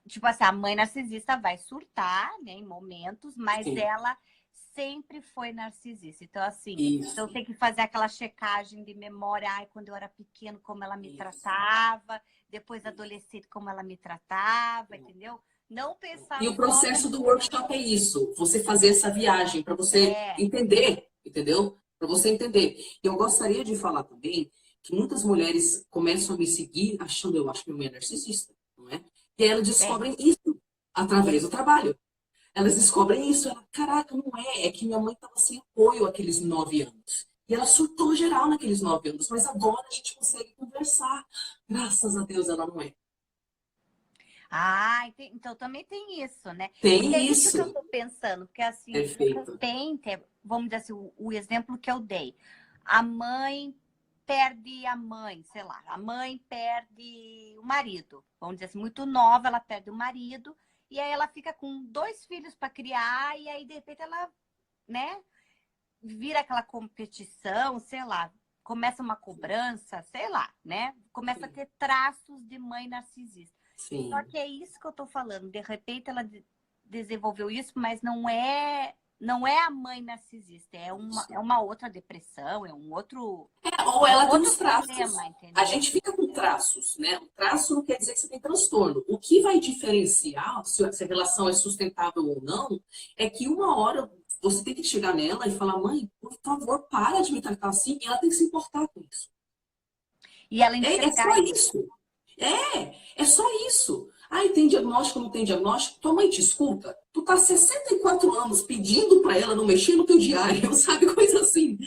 S1: Tipo assim, a mãe narcisista vai surtar, né, em momentos, mas
S3: Sim,
S1: ela sempre foi narcisista. Então, assim, então
S3: isso,
S1: tem que fazer aquela checagem de memória. Ai, quando eu era pequeno, como ela me
S3: isso.
S1: tratava. Depois, adolescente, como ela me tratava, entendeu? Não pensar
S3: E o
S1: só
S3: processo do
S1: no...
S3: workshop é isso, você fazer essa viagem para você
S1: É,
S3: entender, entendeu? Para você entender. Eu gostaria de falar também que muitas mulheres começam a me seguir achando, eu acho que minha mãe é narcisista, não é? E aí elas
S1: é.
S3: descobrem isso através do trabalho. Elas descobrem isso, ela, caraca, não é que minha mãe estava sem apoio aqueles 9 anos. E ela surtou geral naqueles 9 anos, mas agora a gente consegue conversar. Graças a Deus ela não é.
S1: Ah, então também tem isso, né? Porque é
S3: Tem
S1: isso que eu
S3: isso.
S1: tô pensando, porque assim, de
S3: Perfeito.
S1: repente, vamos dizer assim, o exemplo que eu dei, a mãe perde a mãe, sei lá, a mãe perde o marido, vamos dizer assim, muito nova, ela perde o marido, e aí ela fica com 2 filhos para criar, e aí de repente ela, né, vira aquela competição, sei lá, começa uma cobrança, sei lá, né? Começa a
S3: Sim.
S1: ter traços de mãe narcisista. Só
S3: Sim.
S1: que é isso que eu tô falando. De repente ela desenvolveu isso, mas não é a mãe narcisista, é
S3: Isso.
S1: uma outra depressão,
S3: Ou
S1: é um
S3: ela tem
S1: outro
S3: os traços.
S1: problema,
S3: A
S1: entendeu?
S3: gente fica com traços, né? O traço não quer dizer que você tem transtorno. O que vai diferenciar se a relação é sustentável ou não é que uma hora você tem que chegar nela e falar, mãe, por favor, para de me tratar assim, e ela tem que se importar com isso.
S1: E ela
S3: É só
S1: enxergar isso.
S3: isso. É só isso. Ai, tem diagnóstico, não tem diagnóstico? Tua mãe te escuta? Tu tá há 64 anos pedindo pra ela não mexer no teu diário, sabe? Coisa assim.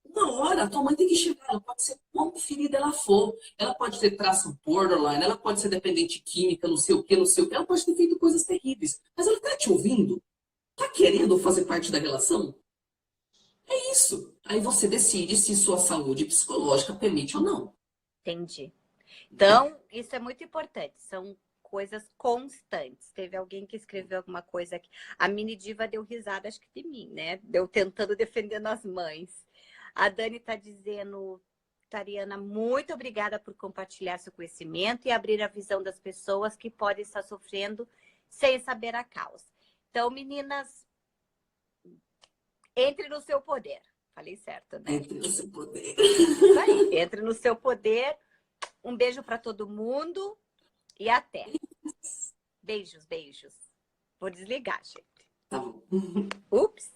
S3: Uma hora, a tua mãe tem que chegar, ela pode ser quão ferida ela for. Ela pode ter traço borderline, ela pode ser dependente química, não sei o que, não sei o que. Ela pode ter feito coisas terríveis. Mas ela tá te ouvindo? Tá querendo fazer parte da relação? É isso. Aí você decide se sua saúde psicológica permite ou não.
S1: Entendi. Então, isso é muito importante. São coisas constantes. Teve alguém que escreveu alguma coisa aqui. A mini diva deu risada, acho que de mim, né? Deu tentando defendendo as mães. A Dani está dizendo, Tariana, muito obrigada por compartilhar seu conhecimento e abrir a visão das pessoas que podem estar sofrendo sem saber a causa. Então, meninas, entre no seu poder. Falei certo, né?
S3: Entre o seu poder.
S1: Isso aí, entre no seu poder. Um beijo para todo mundo e até. Beijos, beijos. Vou desligar, gente.
S3: Tá bom.
S1: Ups!